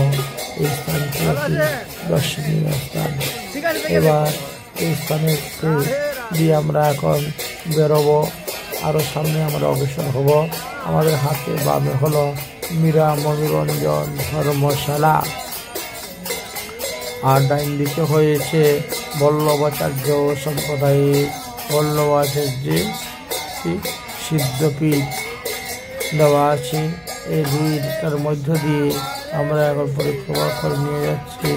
A: এই স্থানটি একটি দর্শনীয় স্থান। এবার এই স্থানে দিয়ে আমরা এখন বেরোবো, আরও সামনে আমরা অগ্রসর হব। আমাদের হাতে বামে হলো মীরা মনোরঞ্জন ধর্মশালা, আর ডাইন দিকে হয়েছে বল্লভাচার্য সম্প্রদায়ের বল্লভাচার্যের সিদ্ধপীঠ দেওয়া আছে। এই দুইটার মধ্য দিয়ে আমরা এখন পরিক্রমা করে নিয়ে যাচ্ছি।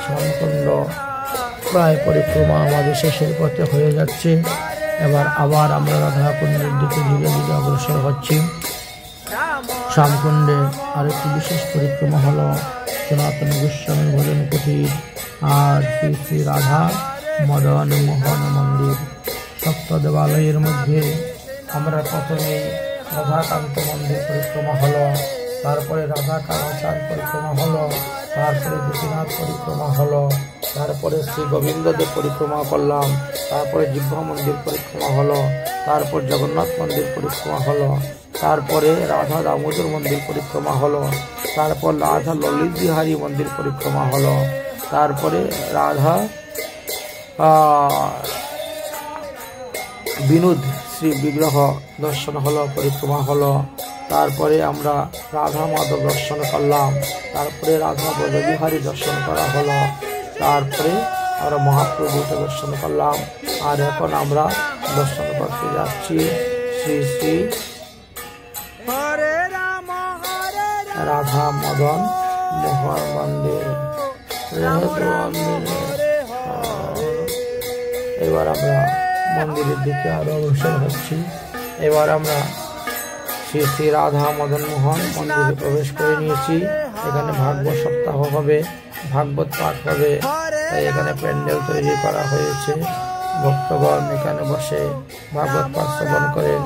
A: শ্যামকুণ্ড প্রায় পরিক্রমা আমাদের শেষের পথে হয়ে যাচ্ছে। এবার আবার আমরা রাধাকুণ্ডের দিকে ধীরে ধীরে অগ্রসর হচ্ছি। শ্যামকুণ্ডে আরেকটি বিশেষ পরিক্রমা হলো সনাতন গোস্বামী ভজন কুটির আর শ্রী শ্রী রাধা মদন মোহন মন্দির। সপ্ত দেবালয়ের মধ্যে আমরা প্রথমে রাধাকান্ত মন্দির পরিক্রমা হলো, তারপরে রাধা কামাচার পরিক্রমা হলো, তারপরে গোপীনাথ পরিক্রমা হলো, তারপরে শ্রী গোবিন্দদেব পরিক্রমা করলাম, তারপরে জিহ্বা মন্দির পরিক্রমা হলো, তারপর জগন্নাথ মন্দির পরিক্রমা হলো, তারপরে রাধা দামোদর মন্দির পরিক্রমা হলো, তারপর রাধা ললিত বিহারী মন্দির পরিক্রমা হলো, তারপরে রাধা বিনোদ শ্রী বিগ্রহ দর্শন হলো, পরিক্রমা হলো। তারপরে আমরা রাধা মাধব দর্শন করলাম, তারপরে রাধা ব্রজবিহারী দর্শন করা হলো, তারপরে আমরা মহাপ্রভুকে দর্শন করলাম। আর এখন আমরা দর্শন করতে যাচ্ছি শ্রী শ্রী রাধা মদন মোহন মন্দির। এবার আমরা মন্দিরের দিকে আরো অগ্রসর হচ্ছি। এবার আমরা শ্রী শ্রী রাধা মদন মোহন মন্দিরে প্রবেশ করে নিয়েছি। এখানে ভাগবত সপ্তাহ হবে, ভাগবত পাঠ হবে, তাই এখানে প্যান্ডেল তৈরি করা হয়েছে। ভক্তগণ এখানে বসে ভাগবত পাঠ শ্রবণ করেন।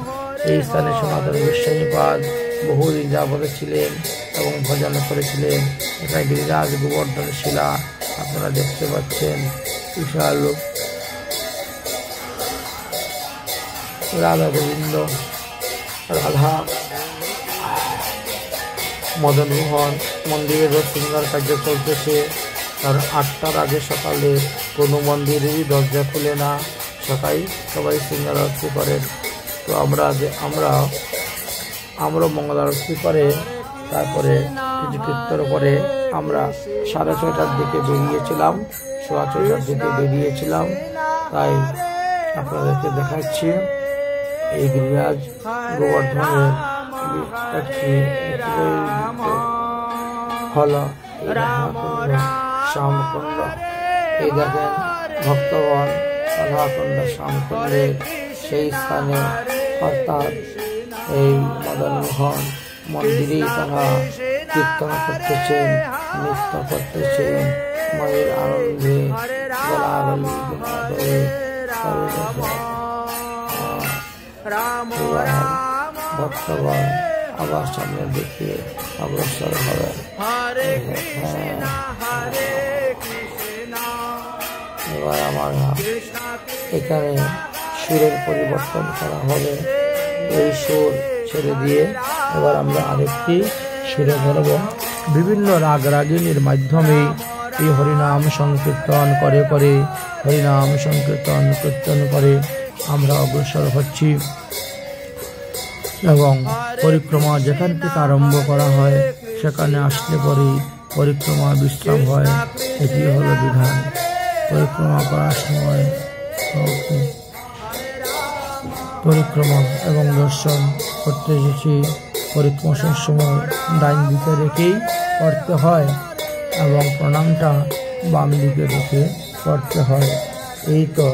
A: এই স্থানে সনাতন গোস্বামীপাদ বহুদিন যাবত ছিলেন এবং ভজন করেছিলেন। এখানে গিরিরাজ গোবর্ধন শিলা আপনারা দেখতে পাচ্ছেন। বিশাল রাধা গোবিন্দ, রাধা মদন মোহন মন্দিরের শৃঙ্গার কার্য চলতেছে। কারণ 8টার আগে সকালে কোনো মন্দিরেরই দরজা খুলে না, সবাই শৃঙ্গার আরতি করেন। তো আমরা মঙ্গল আরতি করে তারপরে কিছু কীর্তন করে আমরা 6:30টার দিকে বেরিয়েছিলাম, 6:15টার দিকে বেরিয়েছিলাম। তাই আপনাদেরকে দেখাচ্ছি এই গিরিরাজ গোবর্ধনের একটি হল শ্যামকুণ্ড। এই দেখেন ভক্তগণ রাধাকুণ্ড শ্যামকুণ্ডের সেই স্থানে অর্থাৎ এই মদন মোহন মন্দিরেই তারা কীর্তন করতেছেন, নৃত্য করতেছেন, মায়ের আনন্দে গলাগলি করে ভক্তগণ আবার সামনের দিকে অগ্রসর হবে। এবার আমরা এখানে সুরের পরিবর্তন করা হবে। এই সুর ছেড়ে দিয়ে এবার আমরা আরেকটি সুরে ধরব। বিভিন্ন রাগ রাগিনীর মাধ্যমে এই হরিনাম সংকীর্তন করে হরিনাম সংকীর্তন কীর্তন করে আমরা অগ্রসর হচ্ছি। এবং পরিক্রমা যেখান থেকে আরম্ভ করা হয় সেখানে আসলে পরে পরিক্রমা বিশ্রাম হয়। এটি হলো বিধান। পরিক্রমা করার সময় পরিক্রমা এবং দর্শন করতে এসেছি। পরিক্রমার সময় ডাইন দিকে রেখেই করতে হয় এবং প্রণামটা বাম দিকে রেখে করতে হয়। এই তো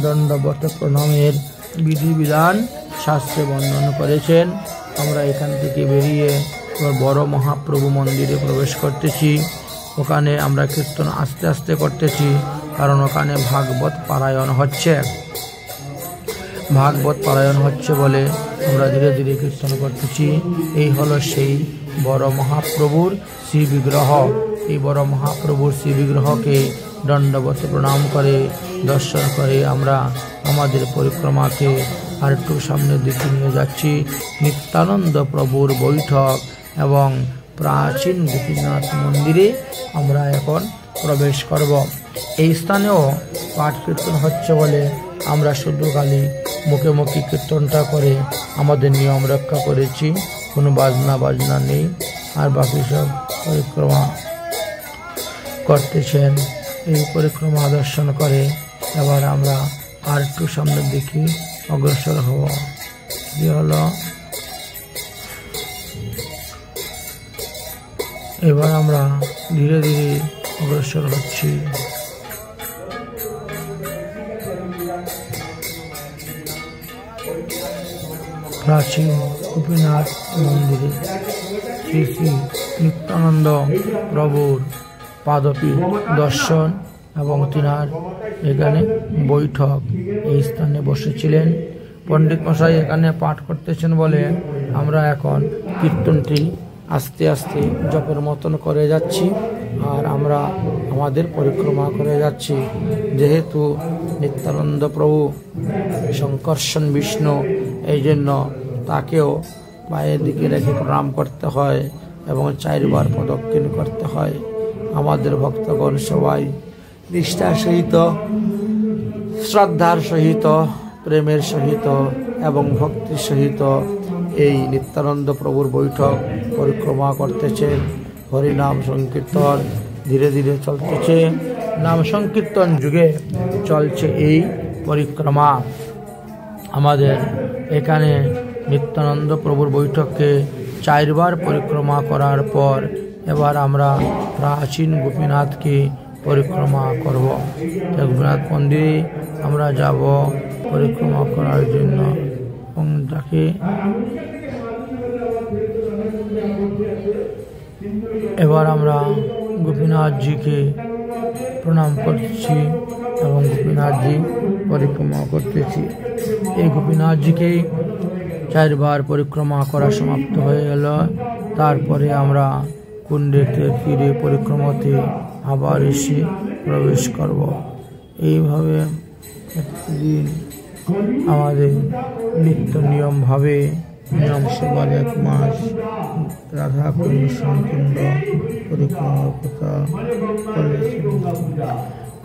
A: দণ্ডবত প্রণামের বিধিবিধান শাস্ত্রে বর্ণন করেছেন। আমরা এখান থেকে বেরিয়ে বড় মহাপ্রভু মন্দিরে প্রবেশ করতেছি। ওখানে আমরা কীর্তন আস্তে আস্তে করতেছি, কারণ ওখানে ভাগবত পারায়ণ হচ্ছে। ভাগবত পারায়ণ হচ্ছে বলে আমরা ধীরে ধীরে কীর্তন করতেছি। এই হলো সেই বড় মহাপ্রভুর শ্রী বিগ্রহ। এই বড় মহাপ্রভুর শ্রী বিগ্রহকে দণ্ডবত প্রণাম করে দর্শন করে আমরা আমাদের পরিক্রমাকে আর একটু সামনের দিকে নিয়ে যাচ্ছি। নিত্যানন্দ প্রভুর বৈঠক এবং প্রাচীন গোপীনাথ মন্দিরে আমরা এখন প্রবেশ করব। এই স্থানেও পাঠ কীর্তন হচ্ছে বলে আমরা শুধু খালি মুখে মুখে কীর্তনটা করে আমাদের নিয়ম রক্ষা করেছি, কোনো বাজনা নেই। আর বাকি সব পরিক্রমা করতেছেন। এই পরিক্রমা দর্শন করে এবার আমরা আর একটু সামনের দিকে অগ্রসর হব। কি হলো এবার আমরা ধীরে ধীরে অগ্রসর হচ্ছি। প্রাচীন গোপীনাথ মন্দিরে শ্রী শ্রী নিত্যানন্দ প্রভুর পাদপীঠ দর্শন এবং তিনার এখানে বৈঠক। এই স্থানে বসেছিলেন পণ্ডিত মশাই এখানে পাঠ করতেছেন বলে আমরা এখন কীর্তনটি আস্তে আস্তে জপের মতন করে যাচ্ছি আর আমরা আমাদের পরিক্রমা করে যাচ্ছি। যেহেতু নিত্যানন্দ প্রভু শঙ্কর্ষণ বিষ্ণু, এই জন্য তাকেও পায়ের দিকে রেখে প্রণাম করতে হয় এবং 4 বার প্রদক্ষিণ করতে হয়। আমাদের ভক্তগণ সবাই নিষ্ঠার সহিত, শ্রদ্ধার সহিত, প্রেমের সহিত এবং ভক্তির সহিত এই নিত্যানন্দ প্রভুর বৈঠক পরিক্রমা করতেছেন। হরিনাম সংকীর্তন ধীরে ধীরে চলতেছে। নাম সংকীর্তন যুগে চলছে এই পরিক্রমা। আমাদের এখানে নিত্যানন্দ প্রভুর বৈঠককে 4 বার পরিক্রমা করার পর এবার আমরা প্রাচীন গোপীনাথকে পরিক্রমা করব। গোপীনাথ মন্দিরে আমরা যাব পরিক্রমা করার জন্য এবং তাকে এবার আমরা গোপীনাথজিকে প্রণাম করছি এবং গোপীনাথজি পরিক্রমা করতেছি। এই গোপীনাথজিকে 4 বার পরিক্রমা করা সমাপ্ত হয়ে গেল। তারপরে আমরা কুণ্ডেতে ফিরে পরিক্রমাতে আবার এসে প্রবেশ করব। এইভাবে একদিন আমাদের নিত্য নিয়মভাবে নিয়ম সেবার 1 মাস রাধা কুণ্ড সংকুণ্ড পরিক্রমার কথা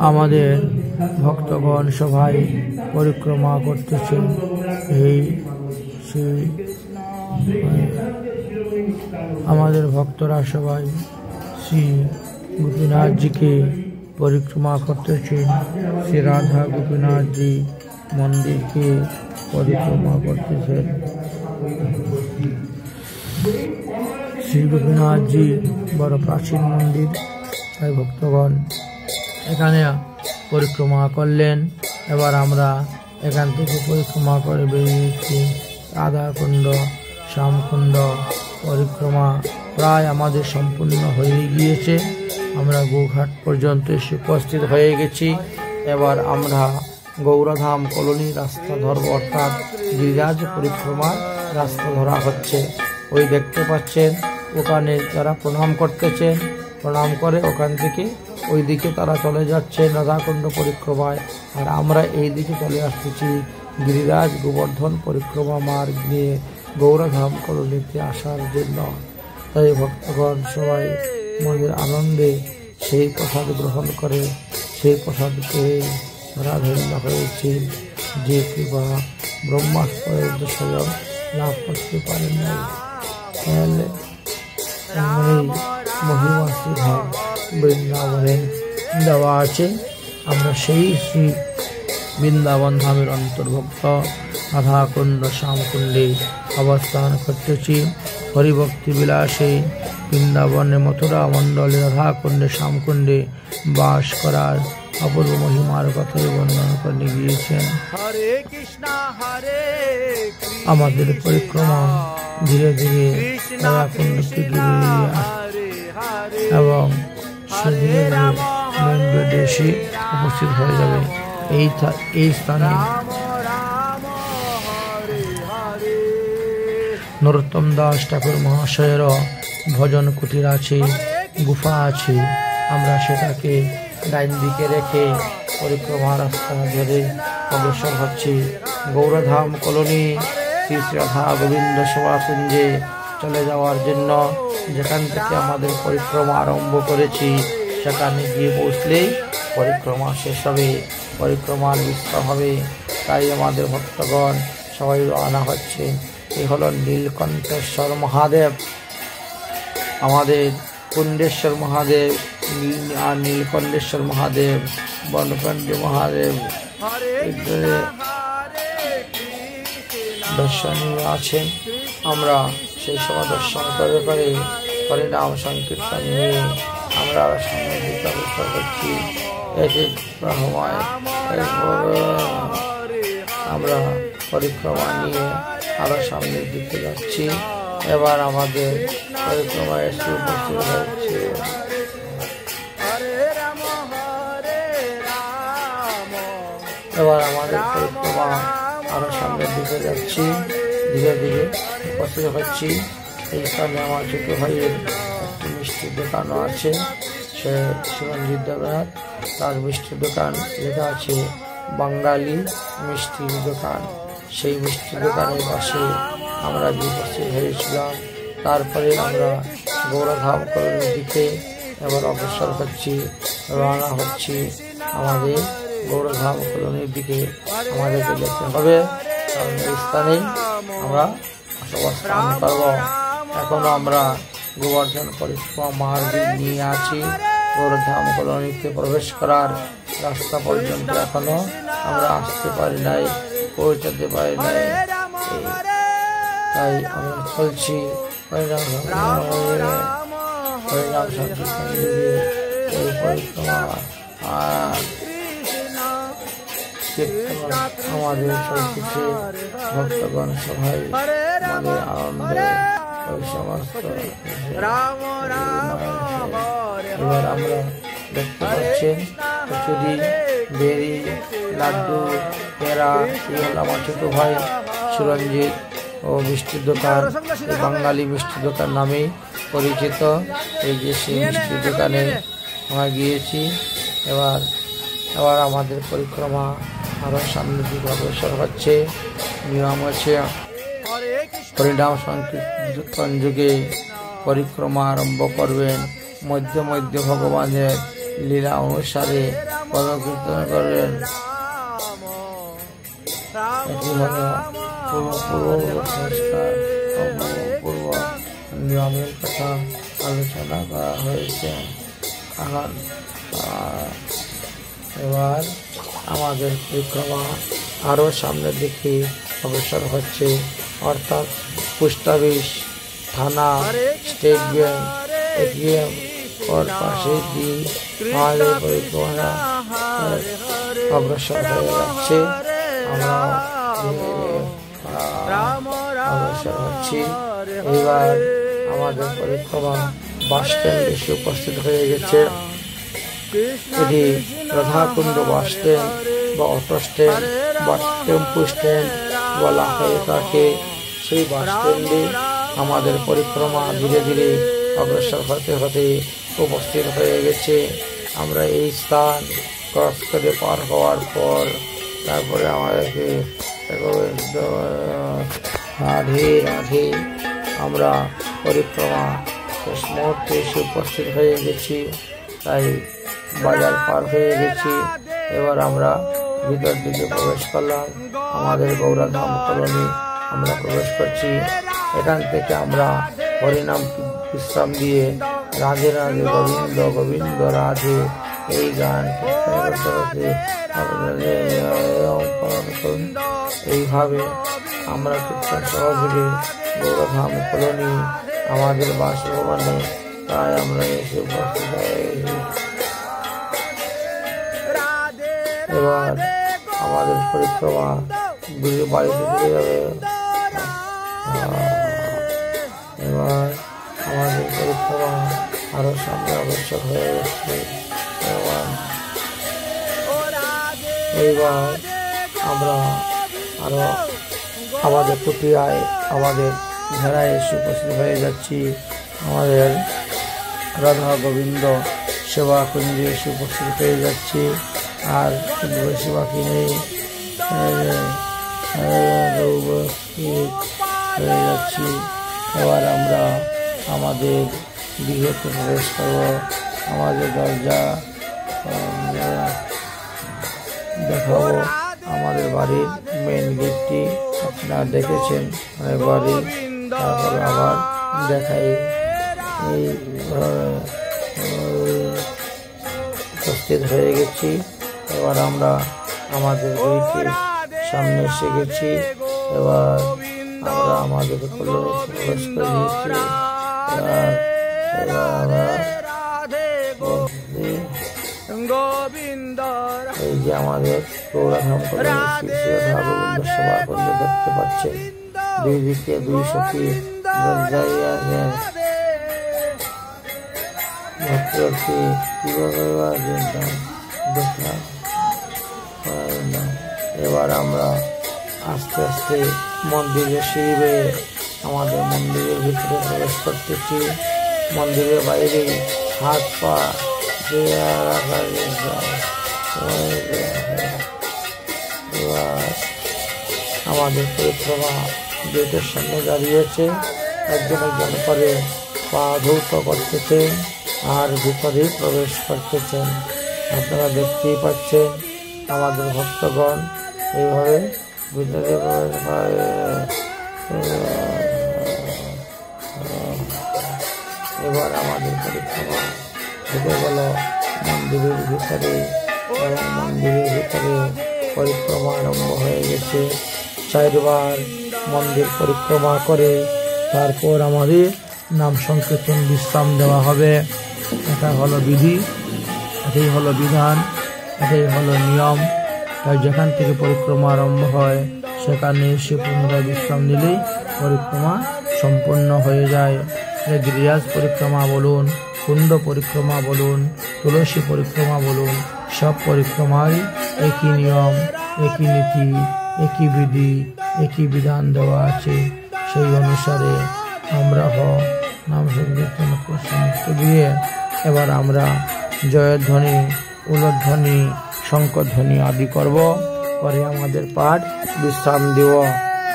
A: আমাদের ভক্তগণ সবাই পরিক্রমা করতেছেন। সেই আমাদের ভক্তরা সবাই শ্রী গোপীনাথজিকে পরিক্রমা করতেছেন। শ্রী রাধা গোপীনাথজি মন্দিরকে পরিক্রমা করতেছেন। শ্রী গোপীনাথজি বড় প্রাচীন মন্দির, তাই ভক্তগণ এখানে পরিক্রমা করলেন। এবার আমরা এখান থেকে পরিক্রমা করে বেরিয়েছি। রাধাকুণ্ড শ্যামকুণ্ড পরিক্রমা প্রায় আমাদের সম্পূর্ণ হয়ে গিয়েছে। আমরা গোঘাট পর্যন্ত এসে উপস্থিত হয়ে গেছি। এবার আমরা গৌরধাম কলোনি রাস্তা ধরব, অর্থাৎ গিরিরাজ পরিক্রমার রাস্তা ধরা হচ্ছে। ওই দেখতে পাচ্ছেন ওখানে যারা প্রণাম করতেছেন, প্রণাম করে ওখান থেকে ওই দিকে তারা চলে যাচ্ছেন রাধাকুণ্ড পরিক্রমায়, আর আমরা এই দিকে চলে আসতেছি গিরিরাজ গোবর্ধন পরিক্রমা মার্গ নিয়ে গৌরধাম কলোনিতে আসার জন্য। তাই ভক্তগণ সবাই মনের আনন্দে সেই প্রসাদ গ্রহণ করে সেই প্রসাদ পেয়ে ধন্য হয়েছে। যে কৃপা ব্রহ্মাস্পদের স্বয়ং লাভ করতে পারেন নাই, তাহলে মহিমাশ্রী ভাব বৃন্দাবনে দেওয়া আছে। আমরা সেই শ্রী বৃন্দাবন ধামের অন্তর্ভুক্ত রাধাকুণ্ড শ্যামকুণ্ডে অবস্থান করতেছি। হরিভক্তি বিলাসে বৃন্দাবনে মথুরা মণ্ডলে রাধাকুণ্ডে শ্যামকুণ্ডে বাস করার অপূর্ব মহিমার কথাই বর্ণনা করে গিয়েছেন। আমাদের পরিক্রমা ধীরে ধীরে রাধাকুণ্ডকে গিয়ে এবং সে ধীরে ধীরে এসে উপস্থিত হয়ে যাবে। এই স্থানে নরোত্তম দাস ঠাকুর মহাশয়ের ভজন কুটির আছে, গুফা আছে। আমরা সেটাকে ডাইন দিকে রেখে পরিক্রমা রাস্তা ধরে অগ্রসর হচ্ছি গৌরধাম কলোনি শ্রী রাধা গোবিন্দ সভাকুঞ্জে চলে যাওয়ার জন্য। যেখান থেকে আমাদের পরিক্রমা আরম্ভ করেছি সেখানে গিয়ে পৌঁছলেই পরিক্রমা শেষ হবে, পরিক্রমার বিস্তার হবে। তাই আমাদের ভক্তগণ সবাই রওনা হচ্ছে। এই হলো নীলকণ্ঠেশ্বর মহাদেব, আমাদের কুণ্ডেশ্বর মহাদেব আর নীলকণ্ঠেশ্বর মহাদেব, বনকণ্ঠ মহাদেব দর্শনীয় আছেন। আমরা সেই সময় দর্শন করে হরিনাম সংকীর্তন নিয়ে আমরা সামনের দিকে অগ্রসর করছি। একই সময় আমরা পরিক্রমা নিয়ে আরো সামনের দিকে যাচ্ছি। এবার আমাদের পরিক্রমা এসে উপস্থিত হচ্ছে এবার আমাদের পরিক্রমা আরো সামনের দিকে যাচ্ছি, ধীরে ধীরে উপস্থিত হচ্ছি। এইখানে আমার ছোট ভাইয়ের একটি মিষ্টির দোকানও আছে, সে শিবঞ্জিত দেবনাথ, তার মিষ্টির দোকান লেখা আছে বাঙালি মিষ্টির দোকান। সেই মিষ্টির দোকানের পাশে আমরা উপস্থিত হয়েছিলাম। তারপরে আমরা গৌরধাম কলোনির দিকে এবার অগ্রসর হচ্ছি, রওনা হচ্ছি। আমাদের গৌরধাম কলোনির দিকে আমাদেরকে যেতে হবে, কারণ এই স্থানেই আমরা অবস্থান করব। এখনো আমরা গোবর্ধন পরিক্রমা মার্গ নিয়ে আছি। গৌরধাম কলোনিতে প্রবেশ করার রাস্তা পর্যন্ত এখনো আমরা আসতে পারি নাই, পৌঁছাতে পারি নাই। তাই আমরা চলছি হরিনাম সংকীর্তন যুগে এই পরিক্রমা আর আমাদের চলতেছে। ভক্তগণ সবাই আমাদের আনন্দে ওই সমস্ত। এবার আমরা দেখতে পাচ্ছেন কচুরি, বেরি, লাড্ডু, পেড়া, এই হল আমার ছোট ভাই সুরঞ্জিত ও মিষ্টির দোকান, বাঙালি মিষ্টির দোকান নামেই পরিচিত। এই যে সেই মিষ্টির দোকানে আমরা গিয়েছি। এবার আমাদের পরিক্রমা আরো সামনের দিকে অগ্রসর হচ্ছে। নিয়ম হচ্ছে হরিনাম সংকীর্তন যুগে পরিক্রমা আরম্ভ করবেন, মধ্যে মধ্যে ভগবানের লীলা অনুসারে পদকীর্তন করবেন। এটি হল সংস্কার পূর্ব নিয়মের কথা আলোচনা করা হয়েছে। এবার আমাদের পরিক্রমা আরো সামনের দিকে অগ্রসর হচ্ছে, অর্থাৎ পোস্ট অফিস, থানা, স্টেট ব্যাংক, এটিএম ওর পাশে দিয়ে আমাদের পরিক্রমা অগ্রসর হয়ে যাচ্ছে। আমরা অগ্রসর হচ্ছি। এবার আমাদের পরিক্রমা বাস স্ট্যান্ডে এসে উপস্থিত হয়ে গেছে। এটি রাধাকুণ্ড বাস স্ট্যান্ড বা অটো স্ট্যান্ড বা টেম্পো স্ট্যান্ড বলা হয়ে থাকে। সেই বাস স্ট্যান্ডে আমাদের পরিক্রমা ধীরে ধীরে অগ্রসর হতে হতে উপস্থিত হয়ে গেছে। আমরা এই স্থান ক্রস করে পার হওয়ার পর তারপরে আমাদেরকে রাধে রাধে আমরা পরিক্রমা শেষ মুহূর্তে এসে উপস্থিত হয়ে গেছি। তাই বাজার পার হয়ে গেছি। এবার আমরা ভিতর দিকে প্রবেশ করলাম। আমাদের গৌরাধাম কলোনি আমরা প্রবেশ করছি। এখান থেকে আমরা হরিনাম বিশ্রাম দিয়ে রাধে রাধে গোবিন্দ গোবিন্দ রাধে এই গান এইভাবে আমরা কীর্তন সহযোগে গৌরাধাম কলোনি আমাদের বাসভবনে তাই আমরা এসে উপস্থিত হয়েছি। এবার আমাদের পরিক্রমা বাড়িতে ফিরে যাবে। এবার আমাদের পরিক্রমা আরো সামনে অগ্রসর হয়ে যাচ্ছে। এইবার আমরা আরো আমাদের পুটিয়ায় আমাদের ঘেরায় এসে উপস্থিত হয়ে যাচ্ছি। আমাদের রাধা গোবিন্দ সেবা কুঞ্জে এসে উপস্থিত হয়ে যাচ্ছি। আর বেশি বাকি নেই, হয়ে যাচ্ছি। এবার আমরা আমাদের গৃহেতে প্রবেশ করব। আমাদের দরজা দেখাবো। আমাদের বাড়ির মেন গেটটি আপনারা দেখেছেন বাড়ি, তারপরে আবার দেখাই। এই উপস্থিত হয়ে গেছি। এবার আমরা আমাদের গেটের সামনে এসে গেছি। এবার আমরা আমাদের প্রবেশ করে নিয়েছি। এই যে আমাদের গৌরাধাম কলোনি গোবিন্দ সেবা কেন্দ্র দেখতে পাচ্ছেন। দুই দিকে দুই সখী দরজায় আছেন। এবার আমরা আস্তে আস্তে মন্দিরের সিঁড়ি বেয়ে আমাদের মন্দিরের ভিতরে প্রবেশ করতেছি। মন্দিরের বাইরে হাত পা রাখা আমাদের পরিক্রমা গেটের সামনে দাঁড়িয়েছে। একজন একজন করে পা ধৌত করতেছেন আর ভিতরে প্রবেশ করতেছেন। আপনারা দেখতেই পাচ্ছেন আমাদের ভক্তগণ এইভাবে ভিতরে প্রবেশ করে। এবার আমাদের পরিক্রমা ঢুকে গেল মন্দিরের ভিতরে এবং মন্দিরের ভিতরে পরিক্রমা আরম্ভ হয়ে গেছে। 4 বার মন্দির পরিক্রমা করে তারপর আমাদের নাম সংকীর্তন বিশ্রাম দেওয়া হবে। এটা হলো বিধি, এটাই হলো বিধান, এটাই হলো নিয়ম। তাই যেখান থেকে পরিক্রমা আরম্ভ হয় সেখানে এসে পুনরায় বিশ্রাম নিলেই পরিক্রমা সম্পূর্ণ হয়ে যায়। গিরিরাজ পরিক্রমা বলুন, কুণ্ড পরিক্রমা বলুন, তুলসী পরিক্রমা বলুন, সব পরিক্রমারই একই নিয়ম, একই নীতি, একই বিধি, একই বিধান দেওয়া আছে। সেই অনুসারে আমরা নাম সংকীর্তন সমাপ্ত দিয়ে এবার আমরা জয়ধ্বনি, উলধ্বনি, শঙ্খধ্বনি আদি করব, করে আমাদের পাঠ বিশ্রাম দেব,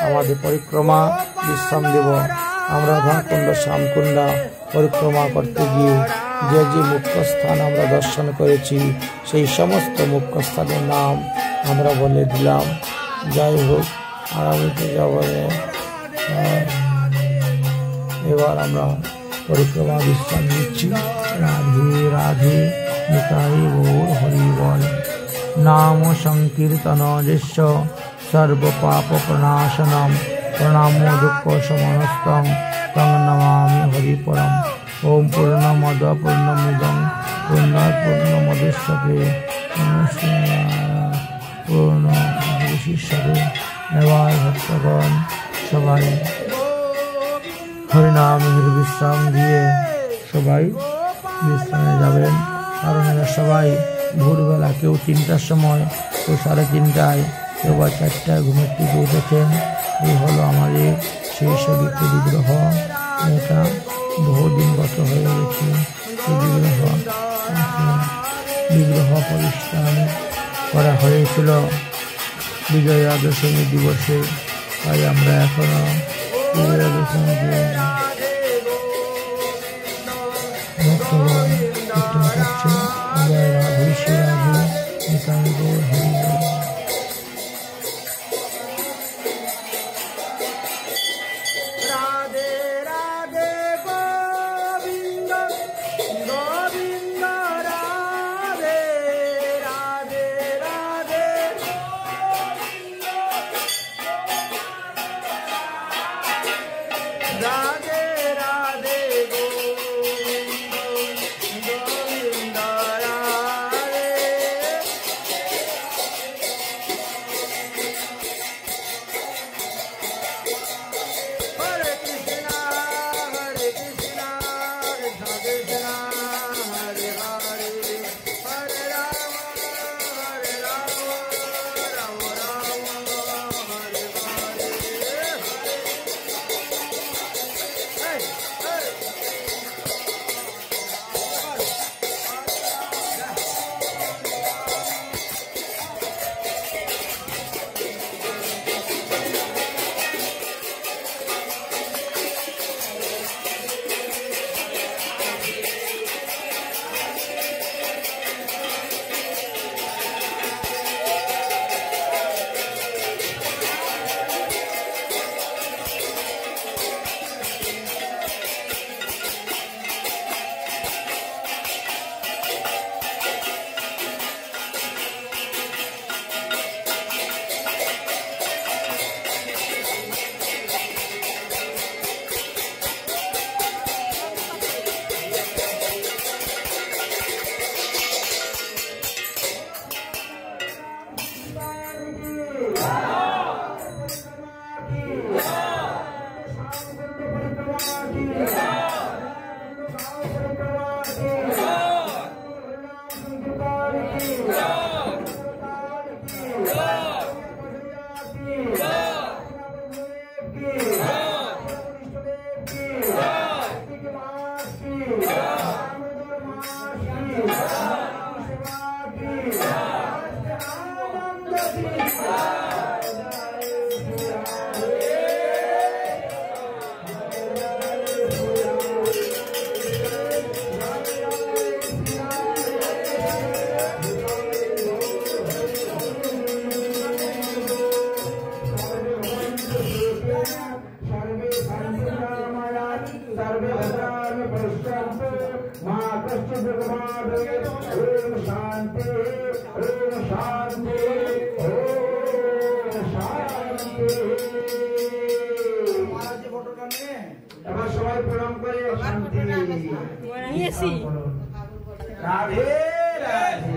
A: আমাদের পরিক্রমা বিশ্রাম দেব। আমরা রাধাকুণ্ড শ্যামকুণ্ড পরিক্রমা করতে গিয়ে যে যে মুখ্য স্থান আমরা দর্শন করেছি সেই সমস্ত মুখ্য স্থানের নাম আমরা বলে দিলাম। যাই হোক, আগামীতে যাবনে এবার আমরা পরিক্রমা বিশ্রাম নিচ্ছি। রাধে রাধে, নিতাই গৌর হরি বল। নাম সংকীর্তন যস্য সর্ব পাপ প্রণাশনম, প্রণামো দুঃখ সমনস্তং, তং নমামি হরি পরম। ওম পূর্ণমদ পূর্ণমিদং পূর্ণাৎ পূর্ণমুদচ্যতে পূর্ণমুদচ্যতে। এবার ভক্তগণ সবাই হরিনামের বিশ্রাম দিয়ে সবাই বিশ্রামে যাবেন। কারণ এরা সবাই ভোরবেলা, কেউ 3টার সময়, কেউ 3:30, কেউ বা 4টায় ঘুমের থেকে উঠেছেন। এই হলো আমাদের সেই সেবিত বিগ্রহ। এটা বহুদিন গত হয়ে গেছে। সেই বিগ্রহ পরিষ্কার করা হয়েছিল বিজয়া দশমী দিবসে। তাই আমরা এখনো বিজয়া দশমীকে কীর্তন করছি। জয় রাধে শ্রী রাধে, নিতাই গৌর হরি বল।
B: शांति, शांति। এবার সবাই প্রণাম করে শান্তি। রাধে রাধে।